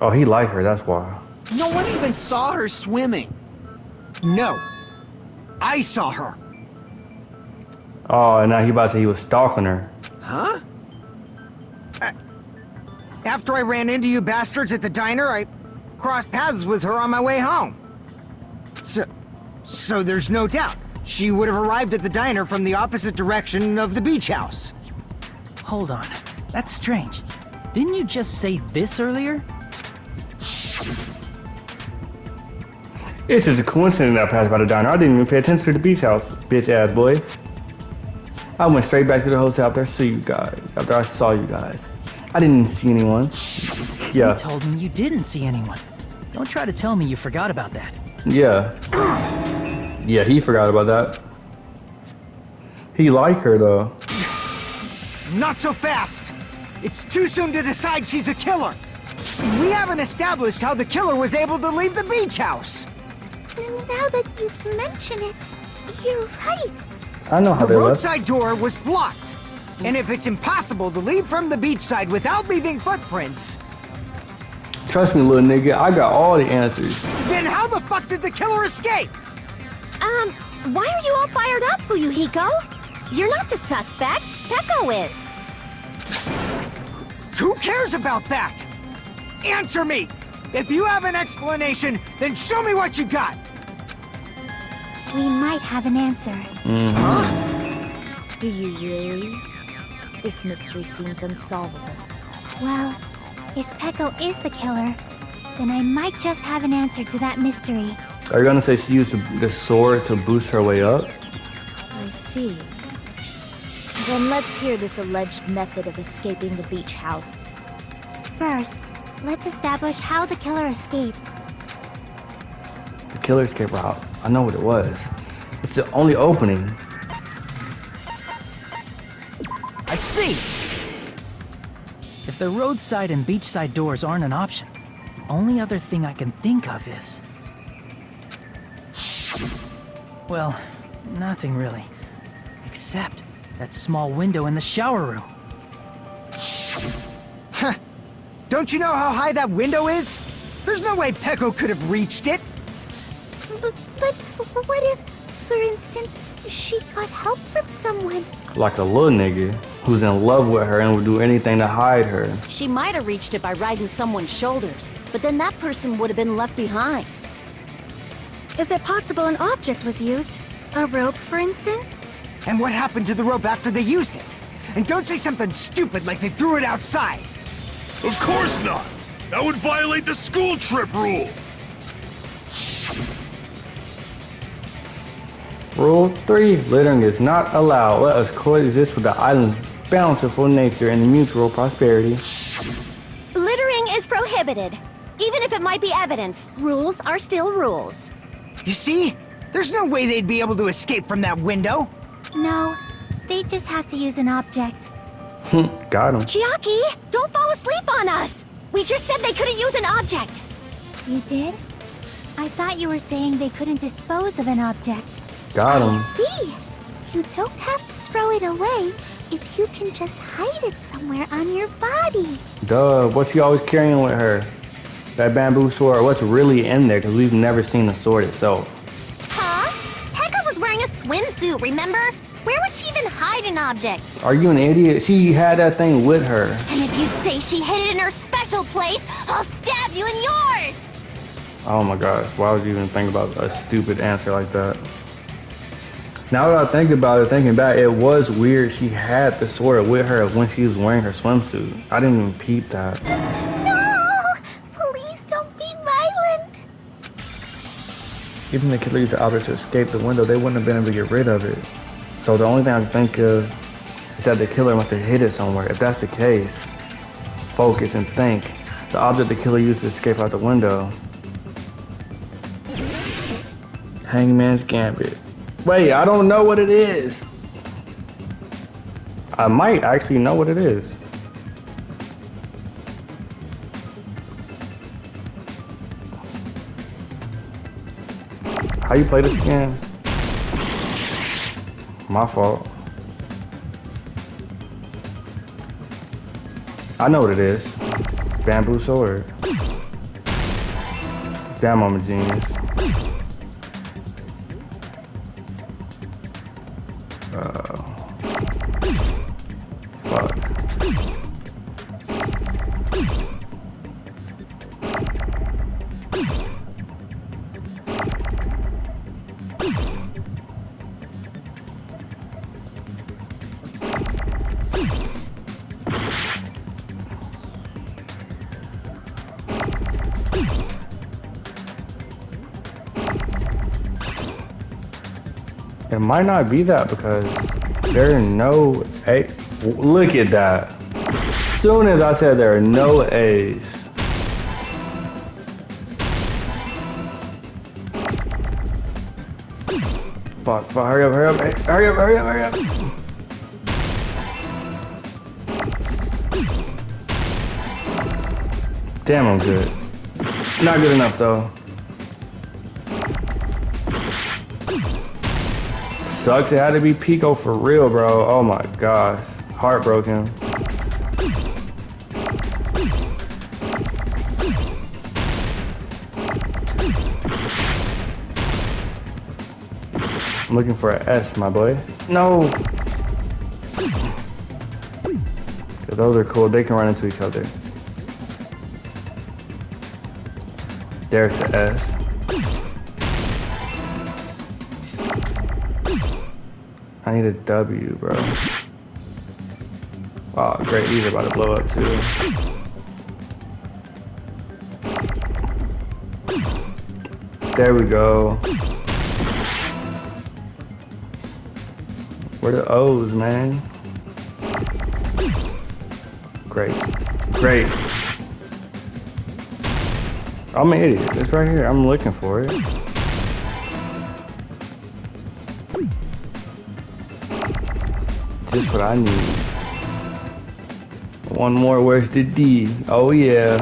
Speaker 2: Oh, he liked her, that's why.
Speaker 13: No one even saw her swimming.
Speaker 10: No. I saw her.
Speaker 2: Oh, and now he about to say he was stalking her.
Speaker 10: Huh? After I ran into you bastards at the diner, I crossed paths with her on my way home. So there's no doubt. She would have arrived at the diner from the opposite direction of the beach house.
Speaker 7: Hold on. That's strange. Didn't you just say this earlier?
Speaker 2: It's just a coincidence that I passed by the diner. I didn't even pay attention to the beach house, bitch ass boy. I went straight back to the hotel after I saw you guys. I didn't see anyone. Yeah.
Speaker 7: You told me you didn't see anyone. Don't try to tell me you forgot about that.
Speaker 2: Yeah. Yeah, he forgot about that. He liked her though.
Speaker 10: Not so fast! It's too soon to decide she's a killer. We haven't established how the killer was able to leave the beach house.
Speaker 4: Now that you mention it, you're right.
Speaker 2: I know how
Speaker 10: The
Speaker 2: they left.
Speaker 10: roadside door was blocked. And if it's impossible to leave from the beachside without leaving footprints,
Speaker 2: Trust me, little nigga, I got all the answers.
Speaker 10: then how the fuck did the killer escape?
Speaker 6: Why are you all fired up, Fuyuhiko? You're not the suspect. Peko is.
Speaker 10: Who cares about that? Answer me! If you have an explanation, then show me what you got!
Speaker 6: We might have an answer.
Speaker 5: Do you really? This mystery seems unsolvable.
Speaker 6: Well, if Peko is the killer, then I might just have an answer to that mystery.
Speaker 2: Are you gonna say she used the sword to boost her way up?
Speaker 5: see.
Speaker 11: Then let's hear this alleged method of escaping the beach house.
Speaker 6: First, let's establish how the killer escaped.
Speaker 2: The killer escape route. I know what it was. It's the only opening.
Speaker 7: I see! If the roadside and beachside doors aren't an option, the only other thing I can think of is... well, nothing really. Except that small window in the shower room.
Speaker 10: Huh. Don't you know how high that window is? There's no way Peko could have reached it.
Speaker 4: But what if, for instance, she got help from someone?
Speaker 2: Like a little nigga who's in love with her and would do anything to hide her.
Speaker 11: She might have reached it by riding someone's shoulders, but then that person would have been left behind.
Speaker 5: Is it possible an object was used? A rope, for instance?
Speaker 10: And what happened to the rope after they used it? And don't say something stupid like they threw it outside.
Speaker 8: Of course not! That would violate the school trip rule!
Speaker 2: Rule 3. Littering is not allowed. Let us coexist with the island's bountiful nature and mutual prosperity.
Speaker 5: Littering is prohibited. Even if it might be evidence, rules are still rules.
Speaker 10: You see? There's no way they'd be able to escape from that window.
Speaker 6: No, they just have to use an object.
Speaker 2: Got him.
Speaker 5: Chiaki, don't fall asleep on us! We just said they couldn't use an object!
Speaker 6: You did? I thought you were saying they couldn't dispose of an object.
Speaker 2: Got him.
Speaker 4: See? You don't have to throw it away if you can just hide it somewhere on your body.
Speaker 2: Duh, what's she always carrying with her? That bamboo sword, what's really in there? Because we've never seen the sword itself.
Speaker 4: Huh? Pekka was wearing a swimsuit, remember? Where would she even hide an object?
Speaker 2: Are you an idiot? She had that thing with her.
Speaker 4: And if you say she hid it in her special place, I'll stab you in yours!
Speaker 2: Oh my gosh, why would you even think about a stupid answer like that? Now that I think about it, thinking back, it was weird she had the sword with her when she was wearing her swimsuit. I didn't even peep that.
Speaker 4: No! Please don't be violent!
Speaker 2: Even the killer used the object to escape the window, they wouldn't have been able to get rid of it. So the only thing I can think of is that the killer must have hid it somewhere. If that's the case, focus and think. The object the killer used to escape out the window. Hangman's Gambit. Wait, I don't know what it is. I might actually know what it is. How you play this again? My fault. I know what it is. Bamboo sword. Damn, I'm a genius. Fuck. It might not be that because there are no A. Look at that. As soon as I said there are no A's. Fuck, hurry up, hurry up, hurry up, hurry up, hurry up. Damn, I'm good. Not good enough though. Sucks, it had to be Pico for real, bro. Oh my gosh. Heartbroken. I'm looking for an S, my boy. No! Yeah, those are cool. They can run into each other. There's the S. I need a W, bro. Wow, great. These are about to blow up, too. There we go. Where the O's, man? Great. Great. I'm an idiot. It's right here. I'm looking for it. Just what I need. One more. Where's the D? Oh, yeah.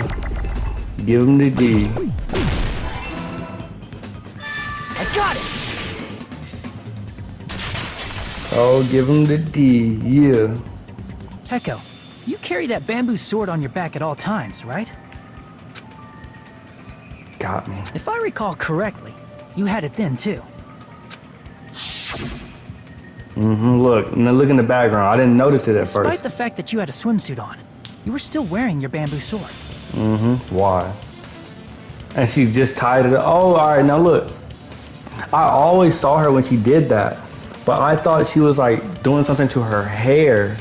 Speaker 2: Give him the D.
Speaker 12: I got it!
Speaker 2: Oh, give him the D. Yeah.
Speaker 7: Heko, you carry that bamboo sword on your back at all times, right?
Speaker 2: Got me.
Speaker 7: If I recall correctly, you had it then too.
Speaker 2: Look. Now look in the background. I didn't notice it at
Speaker 7: Despite
Speaker 2: first.
Speaker 7: the fact that you had a swimsuit on, you were still wearing your bamboo sword.
Speaker 2: Why? And she just tied it up. Oh, alright, now look. I always saw her when she did that. But I thought she was like doing something to her hair.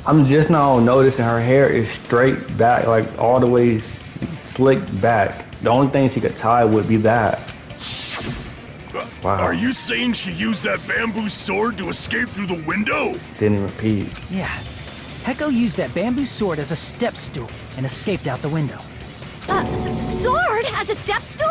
Speaker 2: I'm just now noticing her hair is straight back, like all the way slicked back. The only thing she could tie would be that. Wow.
Speaker 8: Are you saying she used that bamboo sword to escape through the window?
Speaker 2: Didn't repeat.
Speaker 7: Yeah. Heko used that bamboo sword as a step stool and escaped out the window.
Speaker 5: Sword as a step stool?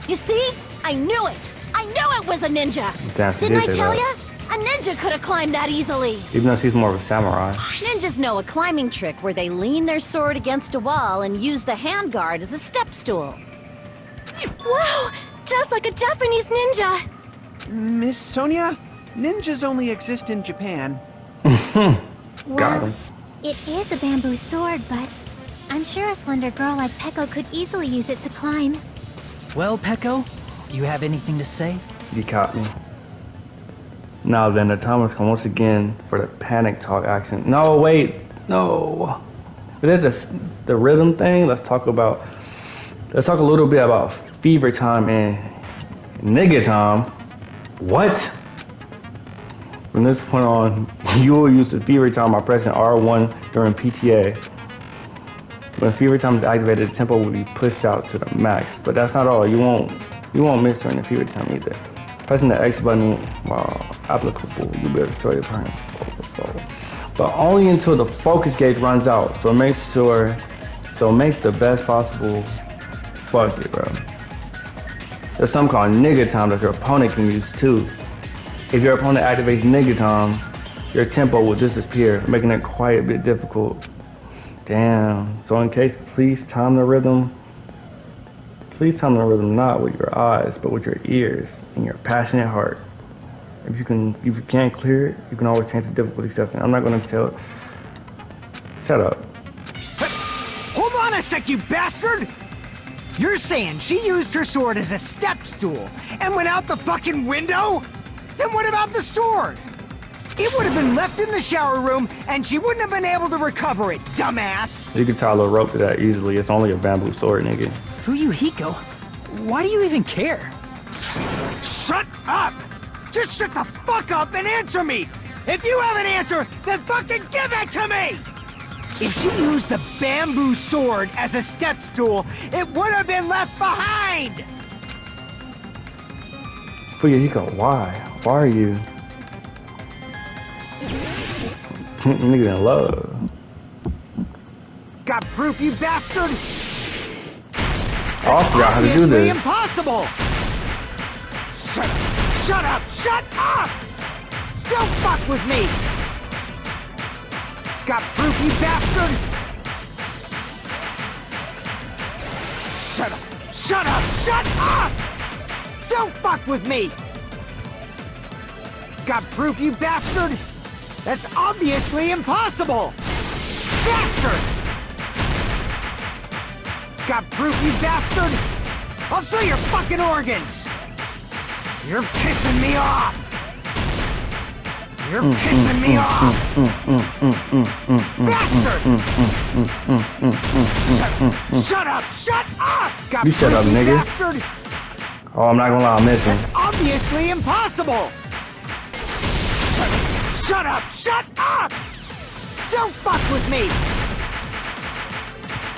Speaker 11: You see? I knew it! I knew it was a ninja!
Speaker 2: Damn, she
Speaker 11: Didn't I
Speaker 2: did say
Speaker 11: tell
Speaker 2: that.
Speaker 11: ya? A ninja could have climbed that easily.
Speaker 2: Even though she's more of a samurai.
Speaker 11: Ninjas know a climbing trick where they lean their sword against a wall and use the handguard as a step stool.
Speaker 5: Wow! Just like a Japanese ninja!
Speaker 13: Miss Sonia, ninjas only exist in Japan.
Speaker 2: Got him.
Speaker 6: It is a bamboo sword, but I'm sure a slender girl like Peko could easily use it to climb.
Speaker 7: Well, Peko, do you have anything to say?
Speaker 2: You caught me. Now then, the time has come once again for the panic talk action. No, wait. No. Is it the rhythm thing? Let's talk a little bit about fever time and nigga time. What? From this point on, you will use the fever time by pressing R1 during PTA. When fever time is activated, the tempo will be pushed out to the max. But that's not all. You won't miss during the fever time either. Pressing the X button while applicable, you'll be able to destroy the opponent. But only until the focus gauge runs out. So make the best possible. Fuck it, bro. There's something called nigga time that your opponent can use too. If your opponent activates nigga time, your tempo will disappear, making it quite a bit difficult. Damn. So in case, please time the rhythm not with your eyes, but with your ears and your passionate heart. If you can't clear it, you can always change the difficulty setting. I'm not gonna tell it. Shut up.
Speaker 10: Hold on a sec, you bastard! You're saying she used her sword as a step stool and went out the fucking window? Then what about the sword? It would have been left in the shower room and she wouldn't have been able to recover it, dumbass!
Speaker 2: You can tie a little rope to that easily. It's only a bamboo sword, nigga.
Speaker 7: Fuyuhiko, why do you even care?
Speaker 10: Shut up! Just shut the fuck up and answer me! If you have an answer, then fucking give it to me! If she used the bamboo sword as a step stool, it would have been left behind!
Speaker 2: Fuyuhiko, why? Why are you? Nigga in love.
Speaker 10: Got proof, you bastard?
Speaker 2: I forgot how to do
Speaker 10: Obviously
Speaker 2: this.
Speaker 10: impossible! Shut up! Shut up! Don't fuck with me! Got proof, you bastard? Shut up! Shut up! Shut up! Don't fuck with me! Got proof, you bastard? That's obviously impossible! Bastard! Got proof, you bastard? I'll sell your fucking organs! You're pissing me off! You're pissing me off! Bastard! Shut up! Shut up! Got
Speaker 2: You shut up,
Speaker 10: proof, you
Speaker 2: nigga.
Speaker 10: bastard?
Speaker 2: Oh, I'm not gonna lie, I'm missing.
Speaker 10: That's obviously impossible! Shut up! Shut up! Don't fuck with me!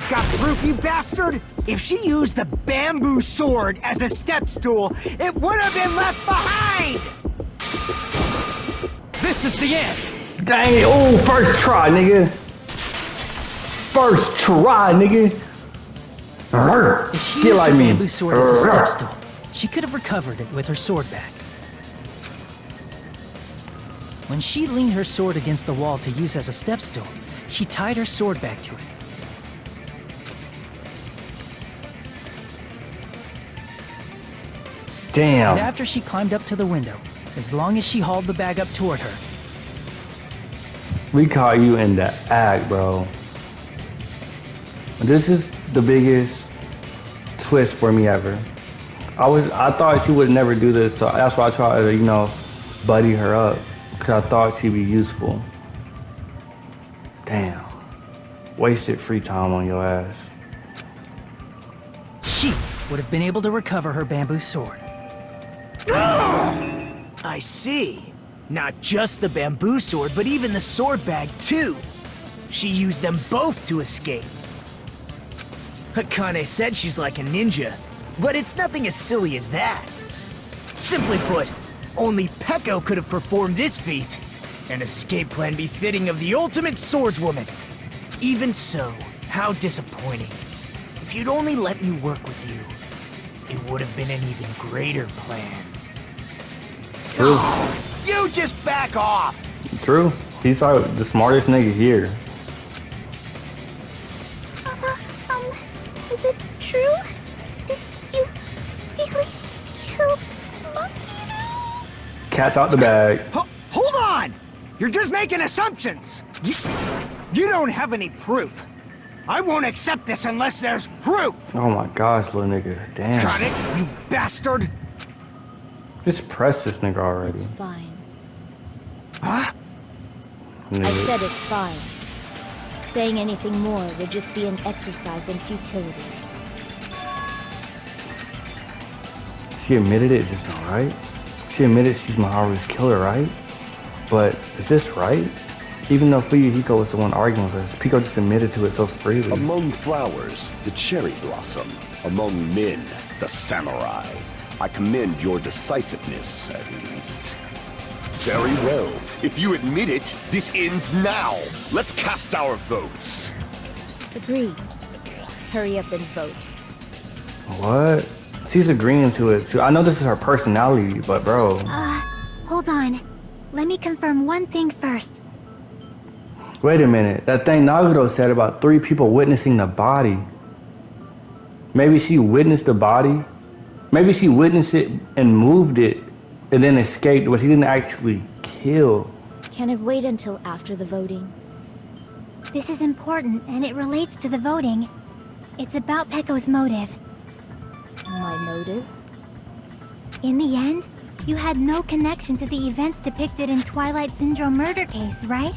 Speaker 10: Got proof, you bastard? If she used the bamboo sword as a step stool, it would have been left behind!
Speaker 7: This is the end.
Speaker 2: Dang it. Oh, first try, nigga. First try, nigga.
Speaker 7: If she
Speaker 2: Get
Speaker 7: used
Speaker 2: like
Speaker 7: her
Speaker 2: me.
Speaker 7: bamboo sword as a step stool, she could have recovered it with her sword back. When she leaned her sword against the wall to use as a step stool, she tied her sword back to it.
Speaker 2: Damn.
Speaker 7: And after she climbed up to the window, as long as she hauled the bag up toward her,
Speaker 2: We caught you in the act, bro. This is the biggest twist for me ever. I thought she would never do this, so that's why I tried to, you know, buddy her up. Cause I thought she'd be useful. Damn. Wasted free time on your ass.
Speaker 7: she would have been able to recover her bamboo sword.
Speaker 12: I see. Not just the bamboo sword, but even the sword bag, too. She used them both to escape. Akane said she's like a ninja, but it's nothing as silly as that. Simply put, only Peko could have performed this feat. An escape plan befitting of the ultimate swordswoman. Even so, how disappointing. If you'd only let me work with you, it would have been an even greater plan.
Speaker 2: True.
Speaker 10: You just back off!
Speaker 2: True. He's like the smartest nigga here.
Speaker 4: Is it true? Did you really kill Mahiru?
Speaker 2: Cat's out the bag.
Speaker 10: Hold on! You're just making assumptions! You don't have any proof. I won't accept this unless there's proof!
Speaker 2: Oh my gosh, little nigga. Damn.
Speaker 10: Got it, you bastard!
Speaker 2: Just press this nigga already.
Speaker 11: It's fine.
Speaker 10: Huh?
Speaker 11: I
Speaker 2: Nigga.
Speaker 11: said it's fine. Saying anything more would just be an exercise in futility.
Speaker 2: She admitted it just now, right? She admitted she's Maharu's killer, right? But is this right? Even though Fuyuhiko was the one arguing with us, Pico just admitted to it so freely.
Speaker 9: Among flowers, the cherry blossom. Among men, the samurai. I commend your decisiveness, at least. Very well. If you admit it, this ends now. Let's cast our votes.
Speaker 11: Agreed. Hurry up and vote.
Speaker 2: What? She's agreeing to it too. I know this is her personality, but bro.
Speaker 6: Hold on. Let me confirm one thing first.
Speaker 2: Wait a minute. That thing Nagito said about 3 people witnessing the body. Maybe she witnessed the body. Maybe she witnessed it and moved it and then escaped, but she didn't actually kill.
Speaker 11: Can it wait until after the voting?
Speaker 6: This is important, and it relates to the voting. It's about Peko's motive.
Speaker 11: My motive?
Speaker 6: In the end, you had no connection to the events depicted in Twilight Syndrome murder case, right?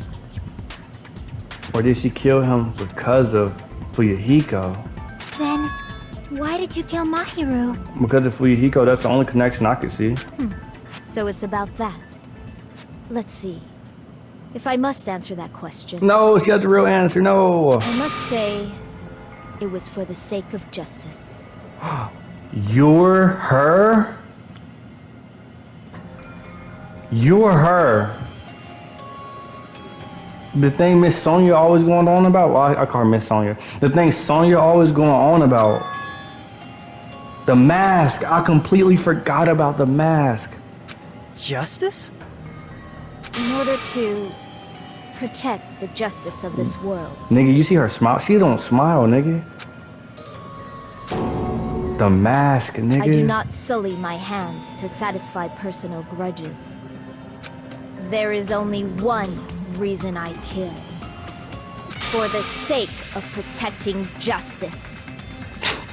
Speaker 2: Or did she kill him because of Fuyuhiko?
Speaker 6: Then, why did you kill Mahiru?
Speaker 2: Because of Fuyuhiko, that's the only connection I could see.
Speaker 11: So it's about that. Let's see. If I must answer that question,
Speaker 2: No, she got the real answer, no.
Speaker 11: I must say it was for the sake of justice.
Speaker 2: You're her? You're her. The thing Miss Sonia always going on about? Well, I call her Miss Sonia. The thing Sonia always going on about. The mask. I completely forgot about the mask.
Speaker 7: Justice?
Speaker 11: In order to protect the justice of this world.
Speaker 2: Nigga, you see her smile? She don't smile, nigga. The mask, nigga.
Speaker 11: I do not sully my hands to satisfy personal grudges. There is only one reason I kill. For the sake of protecting justice.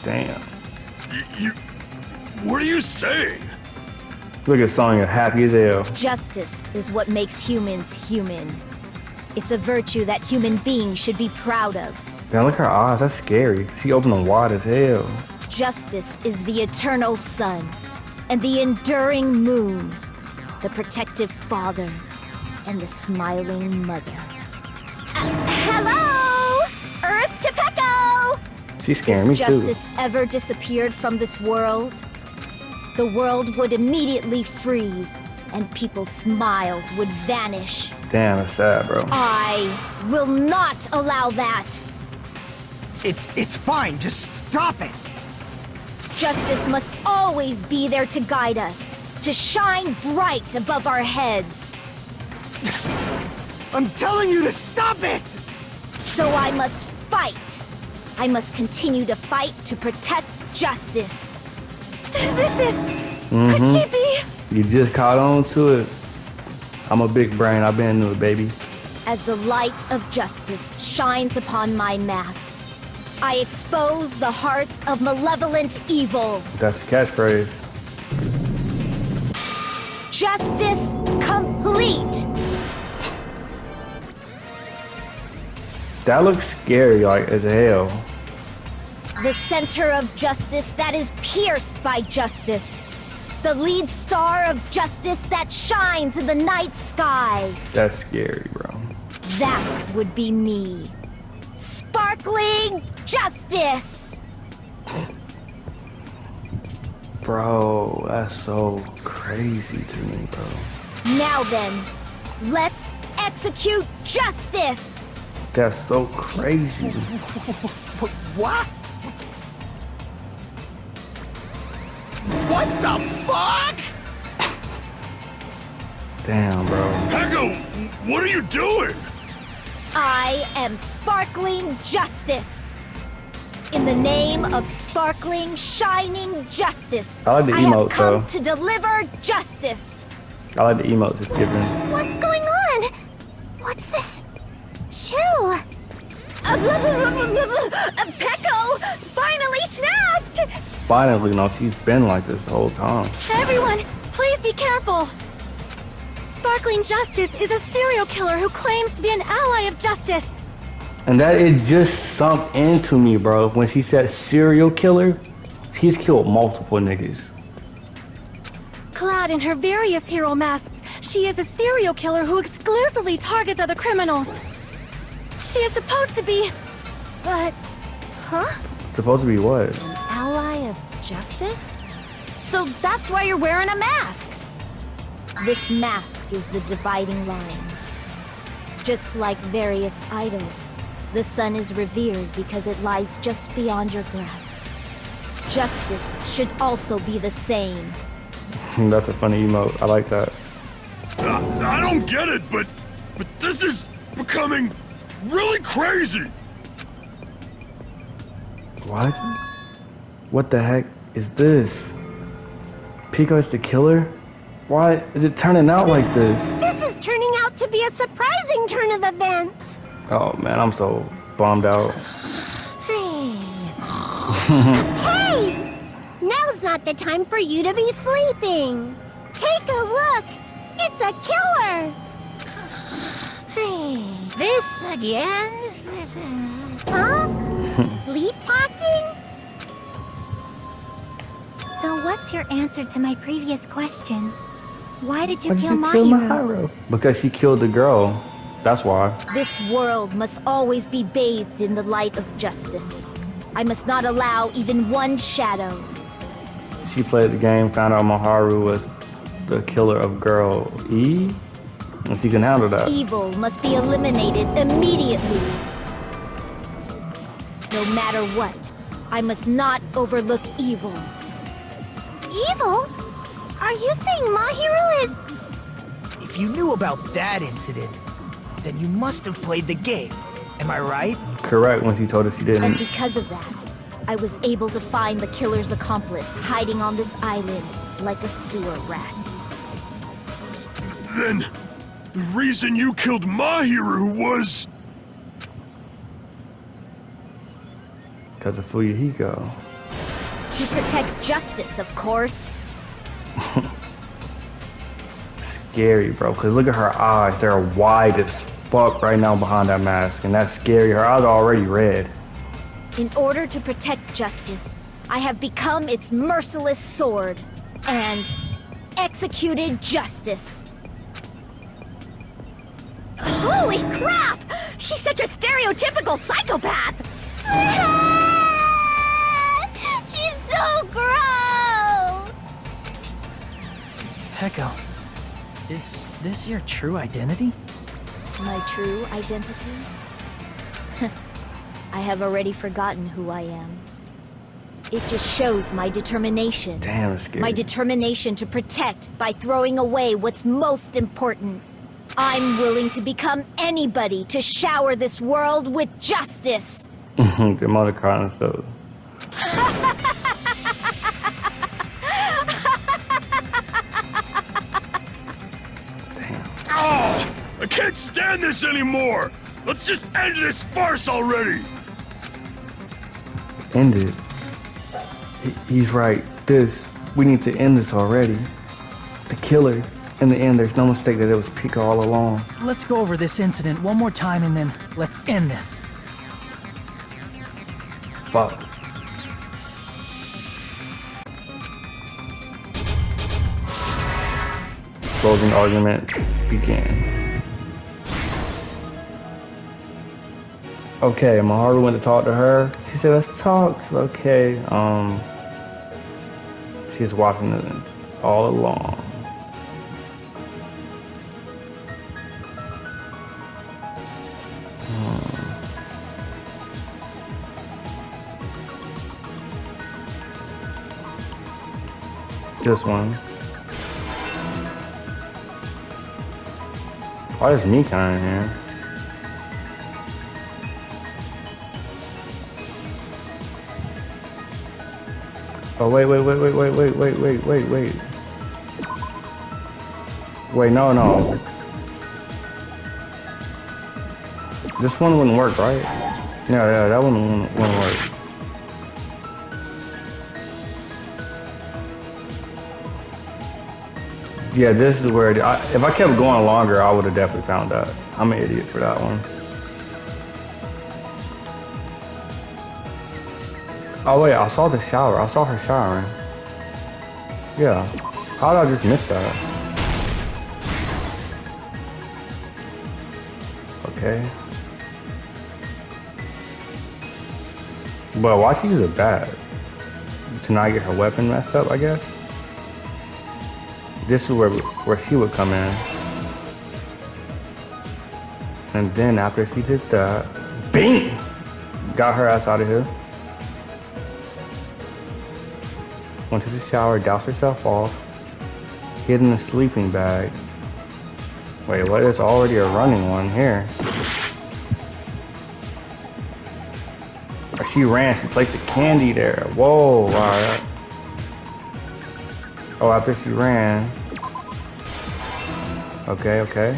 Speaker 2: Damn.
Speaker 8: What are you saying?
Speaker 2: Look at Sonya, happy as hell.
Speaker 11: Justice is what makes humans human. It's a virtue that human beings should be proud of.
Speaker 2: Damn, look at her eyes, that's scary. She opened them wide as hell.
Speaker 11: Justice is the eternal sun and the enduring moon, the protective father and the smiling mother. Hello! Earth to Peko!
Speaker 2: She's scaring me
Speaker 11: If
Speaker 2: too.
Speaker 11: justice ever disappeared from this world, the world would immediately freeze and people's smiles would vanish.
Speaker 2: Damn, that's sad, bro.
Speaker 11: I will not allow that.
Speaker 10: It's fine, just stop it!
Speaker 11: Justice must always be there to guide us, to shine bright above our heads.
Speaker 10: I'm telling you to stop it!
Speaker 11: So I must fight. I must continue to fight to protect justice.
Speaker 5: This is... Could she be...
Speaker 2: You just caught on to it. I'm a big brain. I've been into it, baby.
Speaker 11: As the light of justice shines upon my mask, I expose the hearts of malevolent evil.
Speaker 2: That's the catchphrase.
Speaker 11: Justice complete.
Speaker 2: That looks scary, like, as hell.
Speaker 11: The center of justice that is pierced by justice. The lead star of justice that shines in the night sky.
Speaker 2: That's scary, bro.
Speaker 11: That would be me. Sparkling justice!
Speaker 2: Bro, that's so crazy to me, bro.
Speaker 11: Now then, let's execute justice!
Speaker 2: That's so crazy.
Speaker 13: What? What the fuck?
Speaker 2: Damn, bro.
Speaker 8: Peko, what are you doing?
Speaker 11: I am sparkling justice. In the name of sparkling, shining justice,
Speaker 2: I like the
Speaker 11: I have
Speaker 2: emotes,
Speaker 11: come
Speaker 2: though.
Speaker 11: to deliver justice.
Speaker 2: I like the emotes it's giving.
Speaker 4: What's going on? What's this? Chill.
Speaker 5: Peko finally snapped!
Speaker 2: Finally, no, she's been like this the whole time.
Speaker 5: Everyone, please be careful. Sparkling Justice is a serial killer who claims to be an ally of justice.
Speaker 2: And that it just sunk into me, bro. When she said serial killer, he's killed multiple niggas.
Speaker 5: Clad in her various hero masks, she is a serial killer who exclusively targets other criminals. She is supposed to be... but... huh?
Speaker 2: Supposed to be what?
Speaker 3: Ally of justice? So that's why you're wearing a mask.
Speaker 11: This mask is the dividing line. Just like various idols, the sun is revered because it lies just beyond your grasp. Justice should also be the same.
Speaker 2: That's a funny emote. I like that.
Speaker 8: I don't get it, but this is becoming really crazy.
Speaker 2: What? What the heck is this? Pico is the killer? Why is it turning out like this?
Speaker 4: This is turning out to be a surprising turn of events.
Speaker 2: Oh man, I'm so bummed out.
Speaker 4: Hey! Now's not the time for you to be sleeping. Take a look. It's a killer.
Speaker 3: This again?
Speaker 4: Huh? Sleep talking?
Speaker 6: So what's your answer to my previous question? Why did you
Speaker 2: Why did
Speaker 6: kill
Speaker 2: you kill
Speaker 6: Mahiru?
Speaker 2: Because she killed the girl. That's why.
Speaker 11: This world must always be bathed in the light of justice. I must not allow even one shadow.
Speaker 2: She played the game, found out Maharu was the killer of girl E, and she can handle that.
Speaker 11: Evil must be eliminated immediately. No matter what, I must not overlook evil.
Speaker 4: Evil? Are you saying Mahiru is...
Speaker 12: If you knew about that incident, then you must have played the game. Am I right?
Speaker 2: Correct, when she told us she
Speaker 11: And
Speaker 2: didn't.
Speaker 11: because of that, I was able to find the killer's accomplice hiding on this island like a sewer rat.
Speaker 8: Then, the reason you killed Mahiru was...
Speaker 2: Because of Fuyuhiko.
Speaker 11: To protect justice, of course.
Speaker 2: Scary, bro, because look at her eyes. They're wide as fuck right now behind that mask, and that's scary. Her eyes are already red.
Speaker 11: In order to protect justice, I have become its merciless sword and executed justice.
Speaker 5: Holy crap! She's such a stereotypical psychopath!
Speaker 4: She's so gross!
Speaker 7: Peko, Is this your true identity?
Speaker 11: My true identity? I have already forgotten who I am. It just shows my determination.
Speaker 2: Damn, it's scary.
Speaker 11: My determination to protect by throwing away what's most important. I'm willing to become anybody to shower this world with justice.
Speaker 2: The mother crying and stuff.
Speaker 8: Oh, I can't stand this anymore! Let's just end this farce already!
Speaker 2: End it. He's right. We need to end this already. The killer, in the end, there's no mistake that it was Pika all along.
Speaker 7: Let's go over this incident one more time and then let's end this.
Speaker 2: Fuck. Closing argument began. Okay, Maharu went to talk to her. She said, let's talk. So, okay, she's watching it all along. This one. Why is Mika in here? Oh, wait. Wait, no. This one wouldn't work, right? Yeah, that one wouldn't work. Yeah, this is where, if I kept going longer, I would have definitely found out. I'm an idiot for that one. Oh wait, I saw the shower. I saw her showering. Yeah. How did I just miss that? Okay. But why she use a bat? To not get her weapon messed up, I guess? This is where she would come in. And then after she did that, bing! Got her ass out of here. Went to the shower, doused herself off, hid in the sleeping bag. Wait, what? There's already a running one here. She ran, she placed a candy there. Whoa, wow. Oh, after she ran. Okay.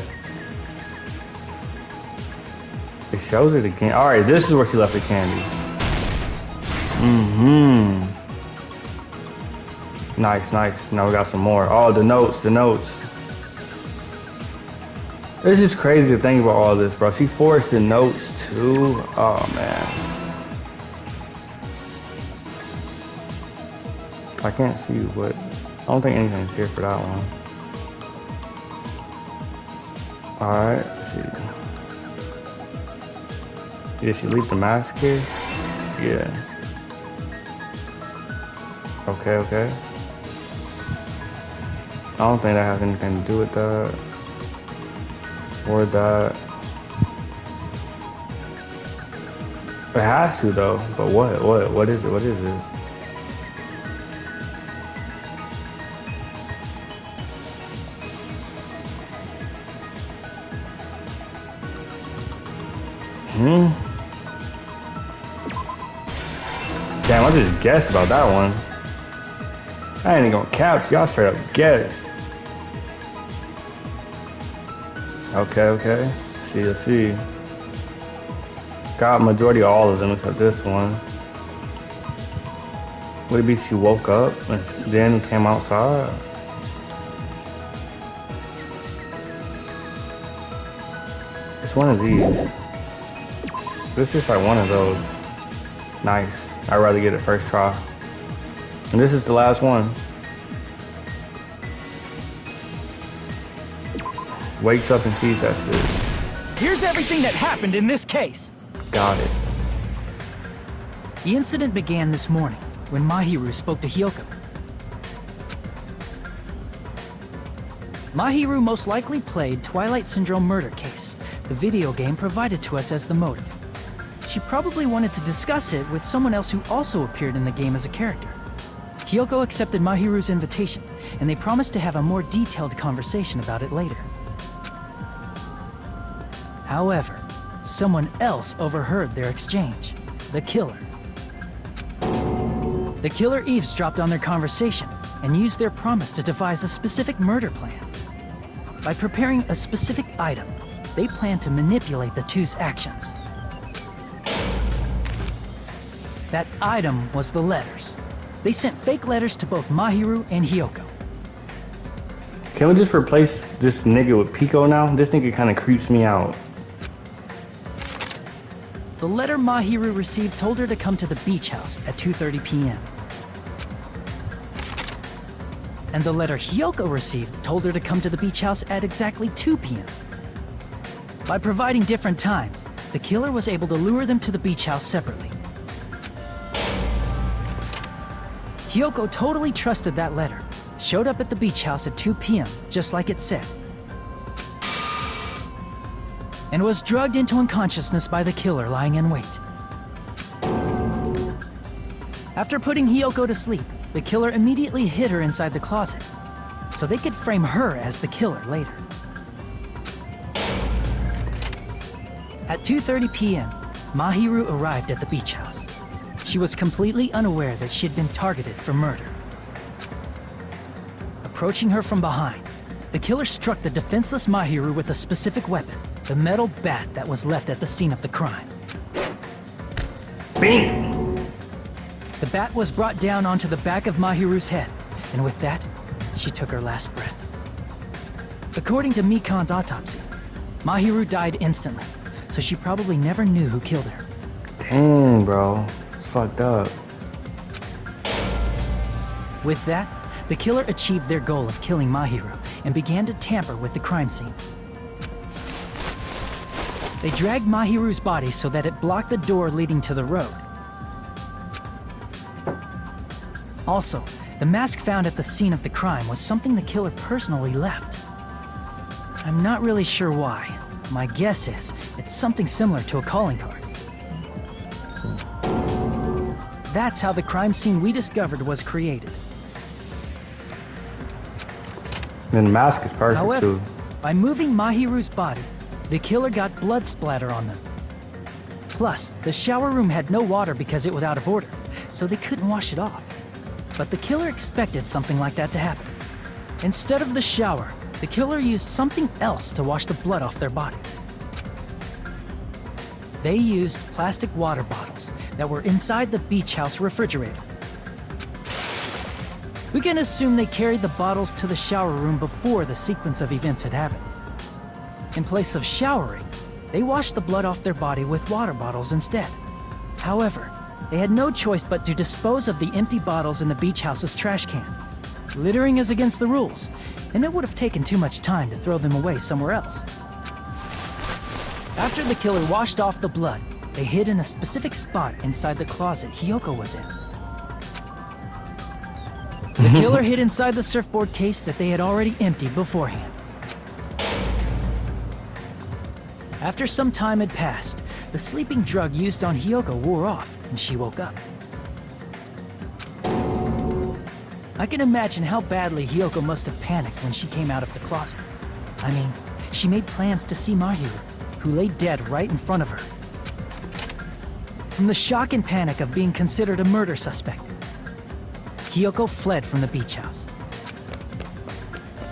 Speaker 2: It shows it again. Alright, this is where she left the candy. Nice. Now we got some more. Oh, the notes. This is crazy to think about all this, bro. She forced the notes too. Oh, man. I can't see what. I don't think anything's here for that one. Alright, let's see. Did she leave the mask here? Yeah. Okay. I don't think that has anything to do with that. Or that. It has to though, but what is it? Damn, I just guessed about that one. I ain't even gonna couch, y'all straight up guess. Okay. Let's see. Got majority of all of them except this one. Would it be she woke up and then came outside? It's one of these. This is like one of those. Nice. I'd rather get it first try. And this is the last one. Wakes up and sees that shit.
Speaker 7: Here's everything that happened in this case.
Speaker 2: Got it.
Speaker 7: The incident began this morning when Mahiru spoke to Hyoko. Mahiru most likely played Twilight Syndrome Murder Case, the video game provided to us as the motive. She probably wanted to discuss it with someone else who also appeared in the game as a character. Hiyoko accepted Mahiru's invitation, and they promised to have a more detailed conversation about it later. However, someone else overheard their exchange. The killer. The killer eavesdropped on their conversation and used their promise to devise a specific murder plan. By preparing a specific item, they planned to manipulate the two's actions. That item was the letters. They sent fake letters to both Mahiru and Hiyoko.
Speaker 2: Can we just replace this nigga with Pico now? This nigga kind of creeps me out.
Speaker 7: The letter Mahiru received told her to come to the beach house at 2:30 p.m. And the letter Hiyoko received told her to come to the beach house at exactly 2 p.m. By providing different times, the killer was able to lure them to the beach house separately. Hiyoko totally trusted that letter, showed up at the beach house at 2 p.m., just like it said, and was drugged into unconsciousness by the killer lying in wait. After putting Hiyoko to sleep, the killer immediately hid her inside the closet, so they could frame her as the killer later. At 2:30 p.m., Mahiru arrived at the beach house. She was completely unaware that she had been targeted for murder. Approaching her from behind, the killer struck the defenseless Mahiru with a specific weapon, the metal bat that was left at the scene of the crime.
Speaker 2: Bing!
Speaker 7: The bat was brought down onto the back of Mahiru's head, and with that, she took her last breath. According to Mikan's autopsy, Mahiru died instantly, so she probably never knew who killed her.
Speaker 2: Dang, bro. Fucked up.
Speaker 7: With that, the killer achieved their goal of killing Mahiru and began to tamper with the crime scene. They dragged Mahiru's body so that it blocked the door leading to the road. Also, the mask found at the scene of the crime was something the killer personally left. I'm not really sure why. My guess is it's something similar to a calling card. That's how the crime scene we discovered was created.
Speaker 2: And the mask is perfect,
Speaker 7: However,
Speaker 2: too.
Speaker 7: by moving Mahiru's body, the killer got blood splatter on them. Plus, the shower room had no water because it was out of order, so they couldn't wash it off. But the killer expected something like that to happen. Instead of the shower, the killer used something else to wash the blood off their body. They used plastic water bottles that were inside the beach house refrigerator. We can assume they carried the bottles to the shower room before the sequence of events had happened. In place of showering, they washed the blood off their body with water bottles instead. However, they had no choice but to dispose of the empty bottles in the beach house's trash can. Littering is against the rules, and it would have taken too much time to throw them away somewhere else. After the killer washed off the blood, they hid in a specific spot inside the closet Hiyoko was in. The killer hid inside the surfboard case that they had already emptied beforehand. After some time had passed, the sleeping drug used on Hiyoko wore off, and she woke up. I can imagine how badly Hiyoko must have panicked when she came out of the closet. I mean, she made plans to see Mahiru, who lay dead right in front of her. From the shock and panic of being considered a murder suspect, Hiyoko fled from the beach house.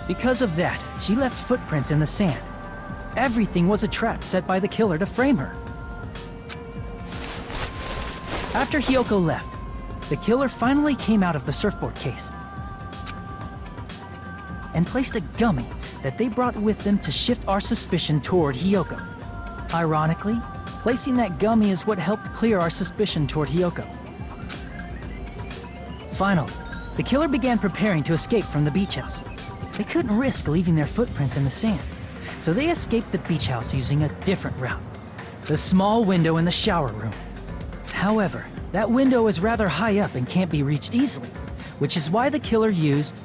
Speaker 7: Because of that, she left footprints in the sand. Everything was a trap set by the killer to frame her. After Hiyoko left, the killer finally came out of the surfboard case and placed a gummy that they brought with them to shift our suspicion toward Hiyoko. Ironically, placing that gummy is what helped clear our suspicion toward Hiyoko. Finally, the killer began preparing to escape from the beach house. They couldn't risk leaving their footprints in the sand, so they escaped the beach house using a different route, the small window in the shower room. However, that window is rather high up and can't be reached easily, which is why the killer used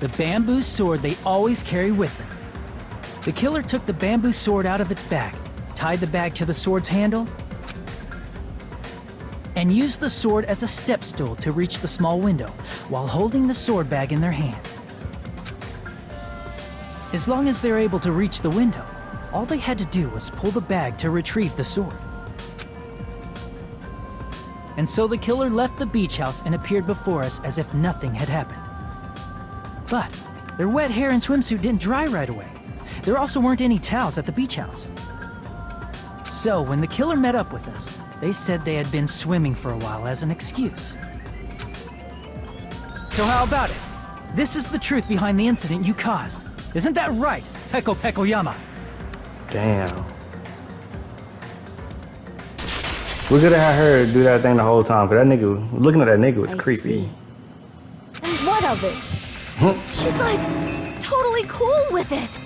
Speaker 7: the bamboo sword they always carry with them. The killer took the bamboo sword out of its bag, tied the bag to the sword's handle, and used the sword as a step stool to reach the small window while holding the sword bag in their hand. As long as they're able to reach the window, all they had to do was pull the bag to retrieve the sword. And so the killer left the beach house and appeared before us as if nothing had happened. But their wet hair and swimsuit didn't dry right away. There also weren't any towels at the beach house. So when the killer met up with us, they said they had been swimming for a while as an excuse. So how about it? This is the truth behind the incident you caused. Isn't that right, Peko Pekoyama?
Speaker 2: Damn. We could have had her do that thing the whole time, because that nigga, looking at that nigga was creepy.
Speaker 11: See. And what of it?
Speaker 3: She's like totally cool with it.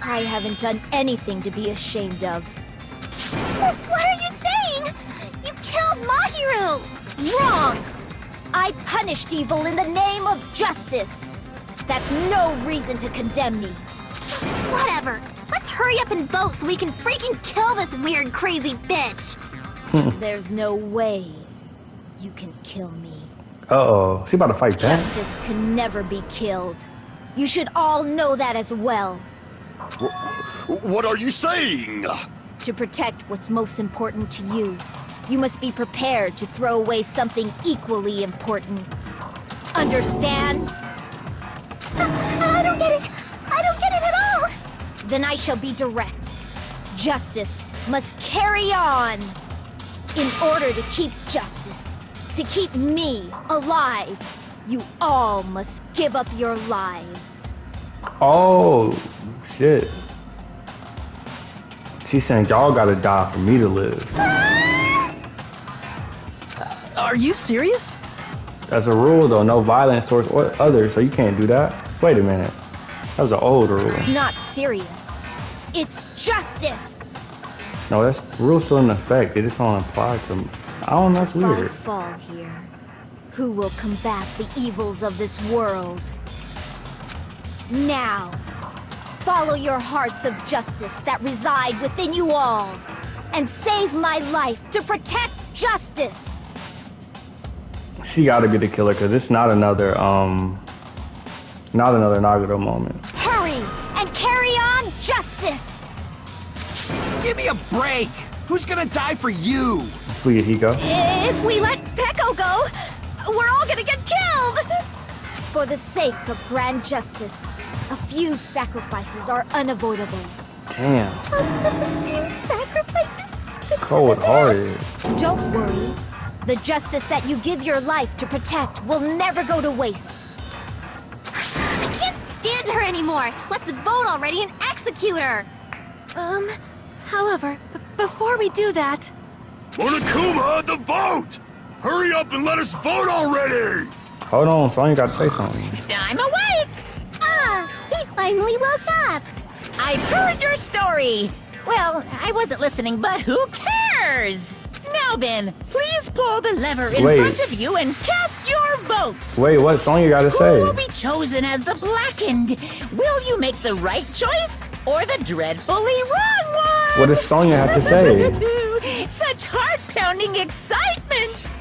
Speaker 11: I haven't done anything to be ashamed of.
Speaker 6: What are you saying? You killed Mahiru!
Speaker 11: Wrong! I punished evil in the name of justice. That's no reason to condemn me.
Speaker 6: Whatever. Let's hurry up and vote so we can freaking kill this weird, crazy bitch.
Speaker 11: There's no way you can kill me.
Speaker 2: Uh-oh. She about to fight back.
Speaker 11: Justice can never be killed. You should all know that as well.
Speaker 9: What are you saying?
Speaker 11: To protect what's most important to you, you must be prepared to throw away something equally important. Understand?
Speaker 6: I don't get it. I don't get it at all.
Speaker 11: Then I shall be direct. Justice must carry on. In order to keep justice, to keep me alive, you all must give up your lives.
Speaker 2: Oh, shit. She's saying y'all gotta die for me to live.
Speaker 7: Are you serious?
Speaker 2: That's a rule though, no violence towards others, so you can't do that. Wait a minute. That was an old rule.
Speaker 11: It's not serious. It's justice!
Speaker 2: No, that's rule still in effect. They just don't apply to me. I don't know, that's
Speaker 11: If I
Speaker 2: weird.
Speaker 11: fall here, who will combat the evils of this world? Now, follow your hearts of justice that reside within you all, and save my life to protect justice!
Speaker 2: She gotta be the killer, cause it's not another Nagato moment.
Speaker 11: Hurry and carry on justice!
Speaker 13: Give me a break! Who's gonna die for you?
Speaker 2: Please, Hiko.
Speaker 3: If we let Peko go, we're all gonna get killed!
Speaker 11: For the sake of grand justice, a few sacrifices are unavoidable.
Speaker 2: Damn.
Speaker 6: A few sacrifices?
Speaker 2: Cold-hearted.
Speaker 11: Don't worry. The justice that you give your life to protect will never go to waste.
Speaker 6: I can't stand her anymore. Let's vote already and execute her.
Speaker 5: However, before we do that...
Speaker 8: Monokuma, the vote! Hurry up and let us vote already!
Speaker 2: Hold on, Sonya got to say something.
Speaker 3: I'm awake!
Speaker 4: Ah, he finally woke up.
Speaker 3: I've heard your story! Well, I wasn't listening, but who cares? Now then, please pull the lever in front of you and cast your vote!
Speaker 2: Wait, what Sonya got to say?
Speaker 3: Who will be chosen as the Blackened? Will you make the right choice or the dreadfully wrong one?
Speaker 2: What does Sonya have to say?
Speaker 3: Such heart-pounding excitement!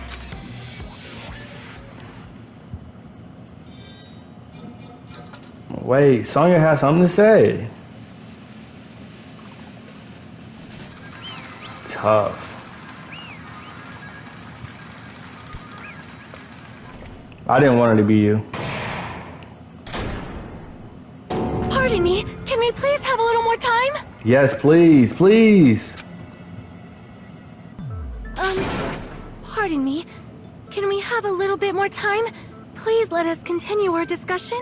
Speaker 2: Wait, Sonya has something to say. Tough. I didn't want her to be you.
Speaker 5: Pardon me, can we please have a little more time?
Speaker 2: Yes, please, please.
Speaker 5: Pardon me, can we have a little bit more time? Please let us continue our discussion.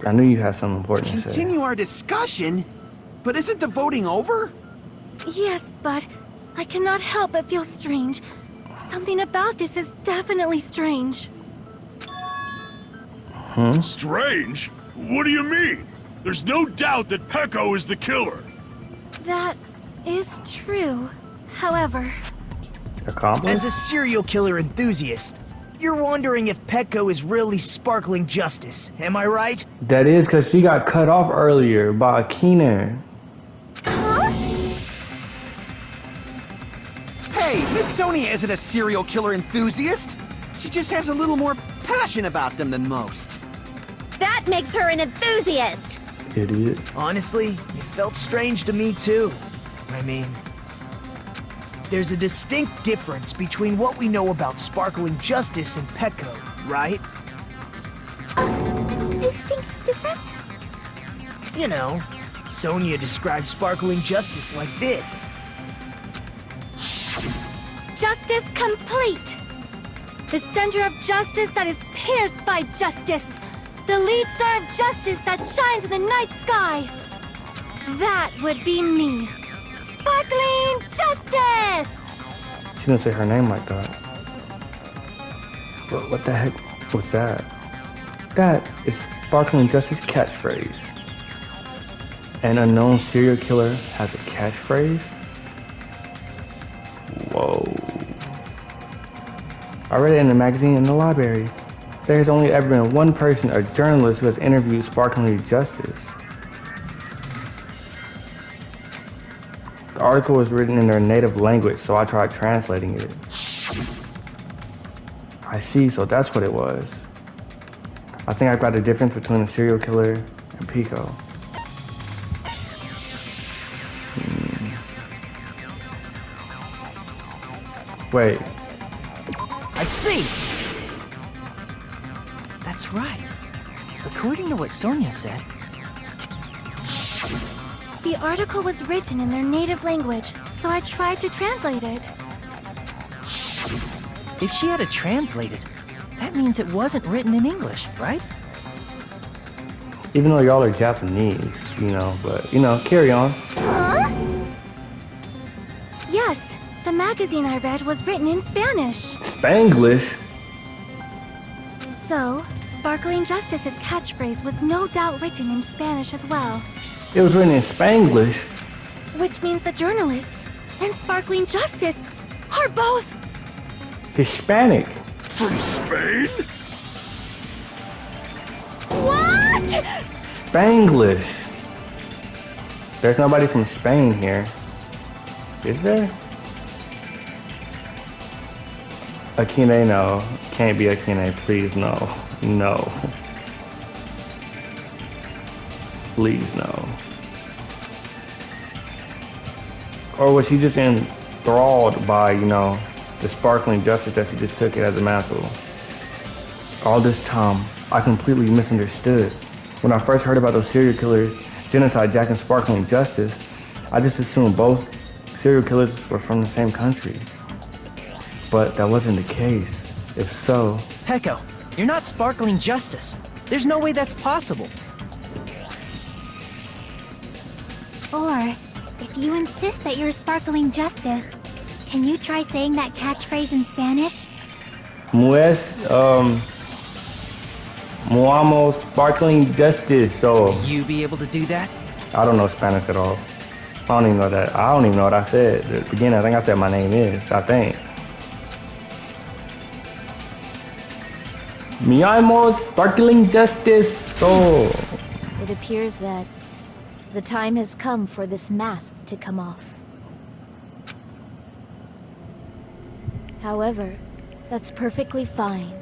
Speaker 2: I knew you had something important to say.
Speaker 13: Continue our discussion? But isn't the voting over?
Speaker 5: Yes, but I cannot help but feel strange. Something about this is definitely strange.
Speaker 8: Strange? What do you mean? There's no doubt that Peko is the killer.
Speaker 5: That is true. However...
Speaker 2: Accomplished?
Speaker 12: As a serial killer enthusiast, you're wondering if Petco is really sparkling justice, am I right?
Speaker 2: That is because she got cut off earlier by Akina.
Speaker 13: Hey, Miss Sonia isn't a serial killer enthusiast. She just has a little more passion about them than most.
Speaker 6: That makes her an enthusiast!
Speaker 2: Idiot.
Speaker 12: Honestly, it felt strange to me too. I mean, there's a distinct difference between what we know about sparkling justice and Petco, right?
Speaker 6: Distinct difference?
Speaker 12: You know, Sonia describes sparkling justice like this.
Speaker 5: Justice complete! The center of justice that is pierced by justice! The lead star of justice that shines in the night sky! That would be me! Sparkling Justice!
Speaker 2: She didn't say her name like that. What the heck was that? That is Sparkling Justice catchphrase. An unknown serial killer has a catchphrase? Whoa. I read it in a magazine in the library. There has only ever been one person, a journalist, who has interviewed Sparkling Justice. The article was written in their native language, so I tried translating it. I see, so that's what it was. I think I got the difference between a serial killer and Pico. Wait.
Speaker 7: I see! That's right. According to what Sonia said,
Speaker 5: The article was written in their native language, so I tried to translate it.
Speaker 7: if she had it translated, that means it wasn't written in English, right?
Speaker 2: Even though y'all are Japanese, but, carry on.
Speaker 5: Huh? Yes, the magazine I read was written in Spanish.
Speaker 2: Spanglish?
Speaker 5: So, Sparkling Justice's catchphrase was no doubt written in Spanish as well.
Speaker 2: It was written in Spanglish.
Speaker 5: Which means the journalist and Sparkling Justice are both
Speaker 2: Hispanic.
Speaker 8: From Spain?
Speaker 5: What?
Speaker 2: Spanglish. There's nobody from Spain here. Is there? Akine, no. Can't be Akine, please, no. No. Please, no. Or was he just enthralled by, the Sparkling Justice that she just took it as a mantle? All this time, I completely misunderstood. When I first heard about those serial killers, Genocide Jack and Sparkling Justice, I just assumed both serial killers were from the same country. But that wasn't the case. If so...
Speaker 7: Peko, you're not Sparkling Justice. There's no way that's possible.
Speaker 6: Or, if you insist that you're Sparkling Justice, can you try saying that catchphrase in Spanish?
Speaker 2: Muamo Sparkling Justice, so...
Speaker 7: Will you be able to do that?
Speaker 2: I don't know Spanish at all. I don't even know that. I don't even know what I said. At the beginning, I think I said my name is, I think. Mi amo Sparkling Justice, so...
Speaker 11: It appears that the time has come for this mask to come off. However, that's perfectly fine.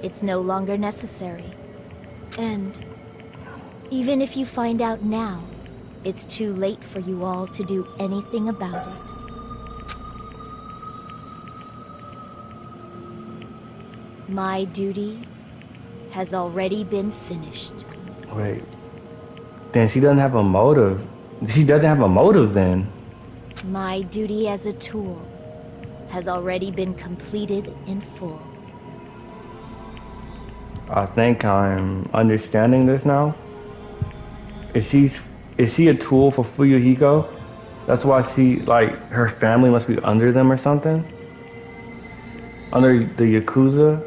Speaker 11: It's no longer necessary. And even if you find out now, it's too late for you all to do anything about it. My duty has already been finished.
Speaker 2: Wait. Then she doesn't have a motive. She doesn't have a motive then.
Speaker 11: My duty as a tool has already been completed in full.
Speaker 2: I think I'm understanding this now. Is she a tool for Fuyuhiko? That's why her family must be under them or something? Under the Yakuza?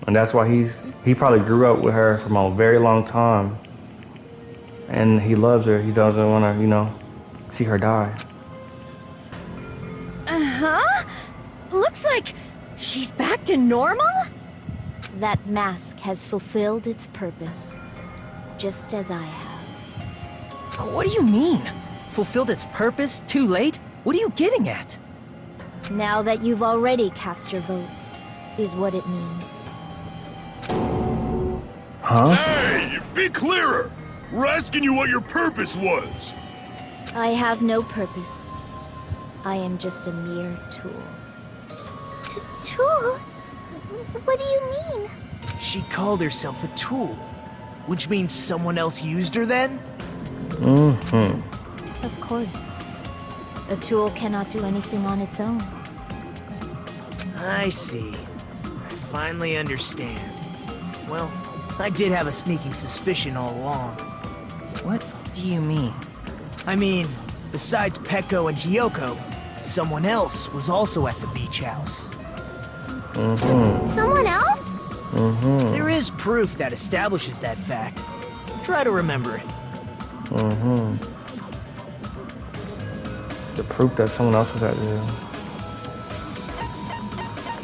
Speaker 2: And that's why he probably grew up with her from a very long time. And he loves her. He doesn't want to, see her die.
Speaker 3: Uh-huh. Looks like she's back to normal?
Speaker 11: That mask has fulfilled its purpose, just as I have.
Speaker 7: What do you mean? Fulfilled its purpose? Too late? What are you getting at?
Speaker 11: Now that you've already cast your votes, is what it means.
Speaker 2: Huh?
Speaker 8: Hey, be clearer! We're asking you what your purpose was!
Speaker 11: I have no purpose. I am just a mere tool.
Speaker 4: Tool? What do you mean?
Speaker 12: She called herself a tool, which means someone else used her then?
Speaker 2: Mm-hmm.
Speaker 11: Of course. A tool cannot do anything on its own.
Speaker 12: I see. I finally understand. Well, I did have a sneaking suspicion all along.
Speaker 7: What do you mean?
Speaker 12: I mean, besides Peko and Hiyoko, someone else was also at the beach house.
Speaker 4: Someone else?
Speaker 2: Mm-hmm.
Speaker 12: There is proof that establishes that fact. Try to remember it.
Speaker 2: Mm-hmm. The proof that someone else was out there.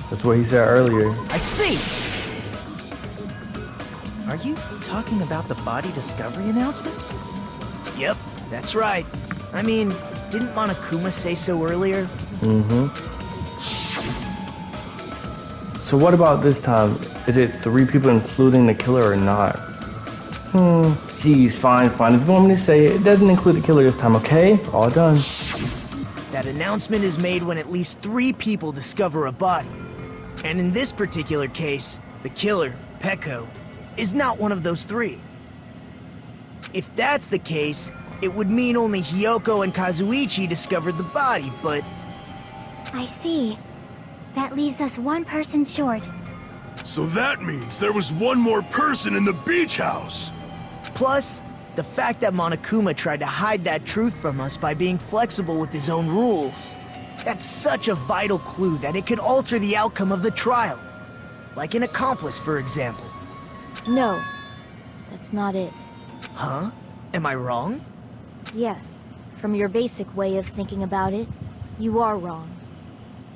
Speaker 2: That's what he said earlier.
Speaker 12: I see!
Speaker 7: Are you talking about the body discovery announcement?
Speaker 12: Yep, that's right. I mean, didn't Monokuma say so earlier?
Speaker 2: Mm-hmm. So what about this time? Is it 3 people including the killer or not? Geez, fine. If you want me to say it, it doesn't include the killer this time, okay? All done.
Speaker 12: That announcement is made when at least 3 people discover a body. And in this particular case, the killer, Peko, is not one of those 3. If that's the case, it would mean only Hiyoko and Kazuichi discovered the body, but...
Speaker 6: I see. That leaves us 1 person short.
Speaker 8: So that means there was one more person in the beach house!
Speaker 12: Plus, the fact that Monokuma tried to hide that truth from us by being flexible with his own rules. That's such a vital clue that it could alter the outcome of the trial. Like an accomplice, for example.
Speaker 11: No, that's not it.
Speaker 12: Huh? Am I wrong?
Speaker 11: Yes, from your basic way of thinking about it, you are wrong.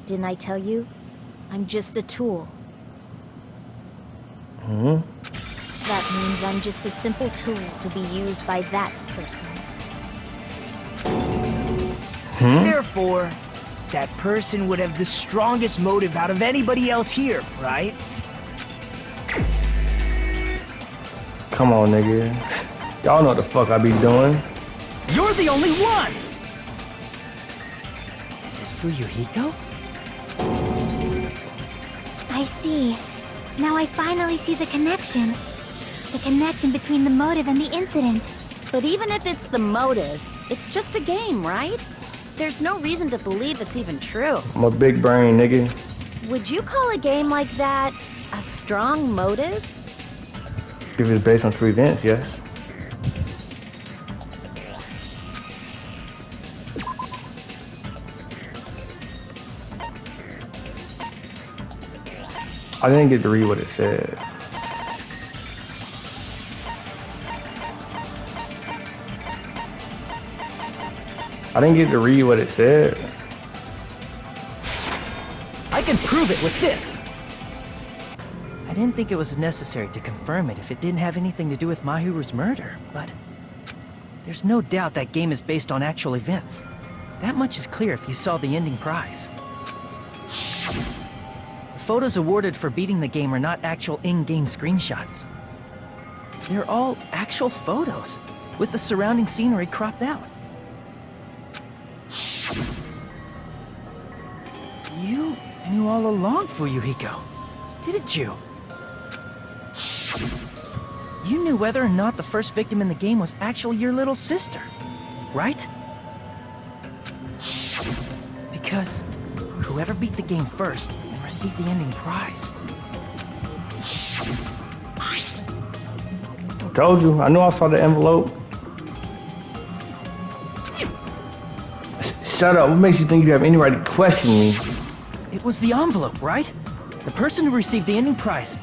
Speaker 11: Didn't I tell you? I'm just a tool. That means I'm just a simple tool to be used by that person.
Speaker 12: Therefore, that person would have the strongest motive out of anybody else here, right?
Speaker 2: Come on, nigga. Y'all know what the fuck I be doing.
Speaker 7: You're the only one! Is it Fuyuhiko?
Speaker 6: I see. Now I finally see the connection. The connection between the motive and the incident.
Speaker 3: But even if it's the motive, it's just a game, right? There's no reason to believe it's even true.
Speaker 2: I'm a big brain, nigga.
Speaker 3: Would you call a game like that a strong motive?
Speaker 2: If it's based on true events, yes. I didn't get to read what it said. I didn't get to read what it said.
Speaker 7: I can prove it with this! I didn't think it was necessary to confirm it if it didn't have anything to do with Mahiru's murder, but... there's no doubt that game is based on actual events. That much is clear if you saw the ending prize. The photos awarded for beating the game are not actual in-game screenshots. They're all actual photos, with the surrounding scenery cropped out. You knew all along, Fuyuhiko, didn't you? You knew whether or not the first victim in the game was actually your little sister, right? Because whoever beat the game first and received the ending prize.
Speaker 2: Told you, I knew I saw the envelope. Shut up, what makes you think you have any right to question me?
Speaker 7: It was the envelope, right? The person who received the ending prize.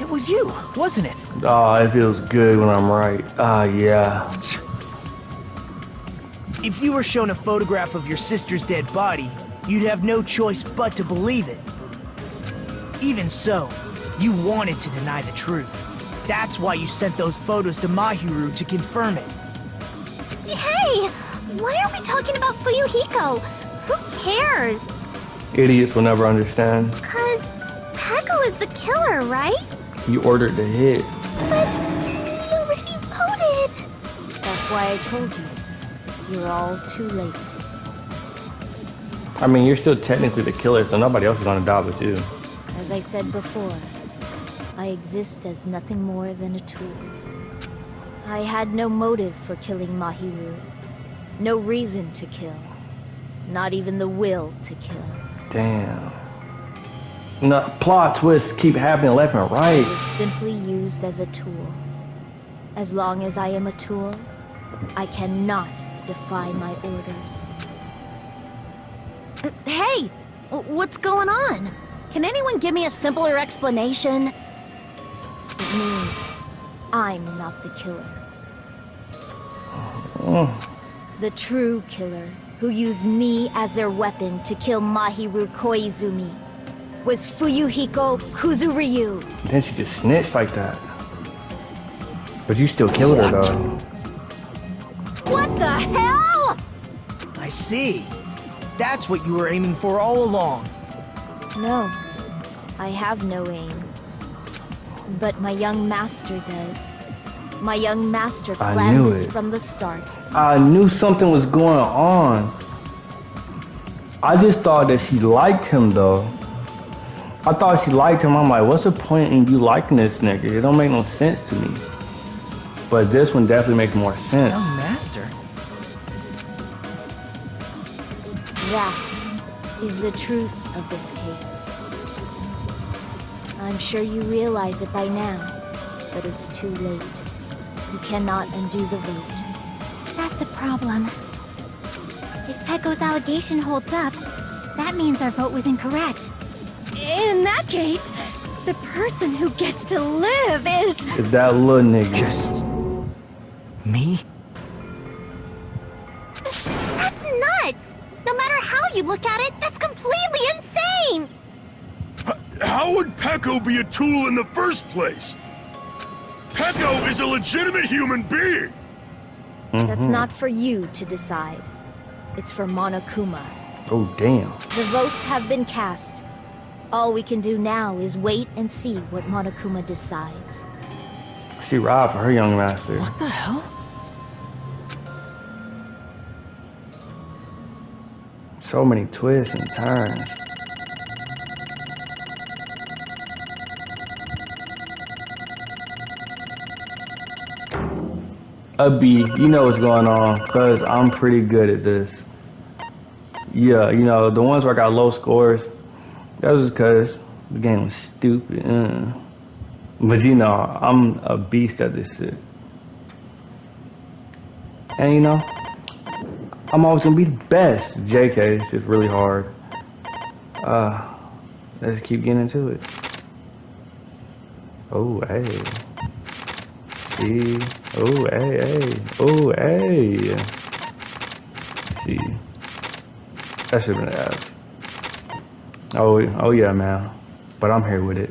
Speaker 7: It was you, wasn't it?
Speaker 2: Oh, it feels good when I'm right. Yeah.
Speaker 12: If you were shown a photograph of your sister's dead body, you'd have no choice but to believe it. Even so, You wanted to deny the truth. That's why you sent those photos to Mahiru to confirm it.
Speaker 6: Hey! Why are we talking about Fuyuhiko? Who cares?
Speaker 2: Idiots will never understand.
Speaker 6: Cause Peko is the killer, right?
Speaker 2: You ordered the hit.
Speaker 6: But we already voted.
Speaker 11: That's why I told you. You're all too late.
Speaker 2: I mean, you're still technically the killer, so nobody else is gonna die but you.
Speaker 11: As I said before, I exist as nothing more than a tool. I had no motive for killing Mahiru. No reason to kill. Not even the will to kill.
Speaker 2: Damn. No, plot twists keep happening left and right.
Speaker 11: I was simply used as a tool. As long as I am a tool, I cannot defy my orders.
Speaker 3: Hey! What's going on? Can anyone give me a simpler explanation?
Speaker 11: It means I'm not the killer. The true killer, who used me as their weapon to kill Mahiru Koizumi, was Fuyuhiko Kuzuryu.
Speaker 2: Then she just snitched like that. But you still killed her though.
Speaker 3: What the hell?
Speaker 12: I see. That's what you were aiming for all along.
Speaker 11: No, I have no aim. But my young master does. My young master planned this from the start.
Speaker 2: I knew something was going on. I just thought that she liked him though. I thought she liked him. I'm like, what's the point in you liking this nigga? It don't make no sense to me. But this one definitely makes more sense.
Speaker 7: Young master?
Speaker 11: That is the truth of this case. I'm sure you realize it by now, but it's too late. You cannot undo the vote.
Speaker 6: That's a problem. If Peko's allegation holds up, that means our vote was incorrect.
Speaker 3: In that case, the person who gets to live is
Speaker 2: that little nigga.
Speaker 12: Just me?
Speaker 6: That's nuts! No matter how you look at it, that's completely insane!
Speaker 8: How would Peko be a tool in the first place? Peko is a legitimate human being!
Speaker 11: That's not for you to decide. It's for Monokuma.
Speaker 2: Oh, damn.
Speaker 11: The votes have been cast. All we can do now is wait and see what Monokuma decides.
Speaker 2: She robbed for her young master.
Speaker 7: What the hell?
Speaker 2: So many twists and turns. B, you know what's going on, cause I'm pretty good at this. Yeah, you know, the ones where I got low scores, that was because the game was stupid. But you know, I'm a beast at this shit. And you know, I'm always gonna be the best. JK, it's just really hard. Let's keep getting into it. Oh, hey. See? Oh, hey. Oh, hey. See? That should have been an F. Oh yeah, man. But I'm here with it.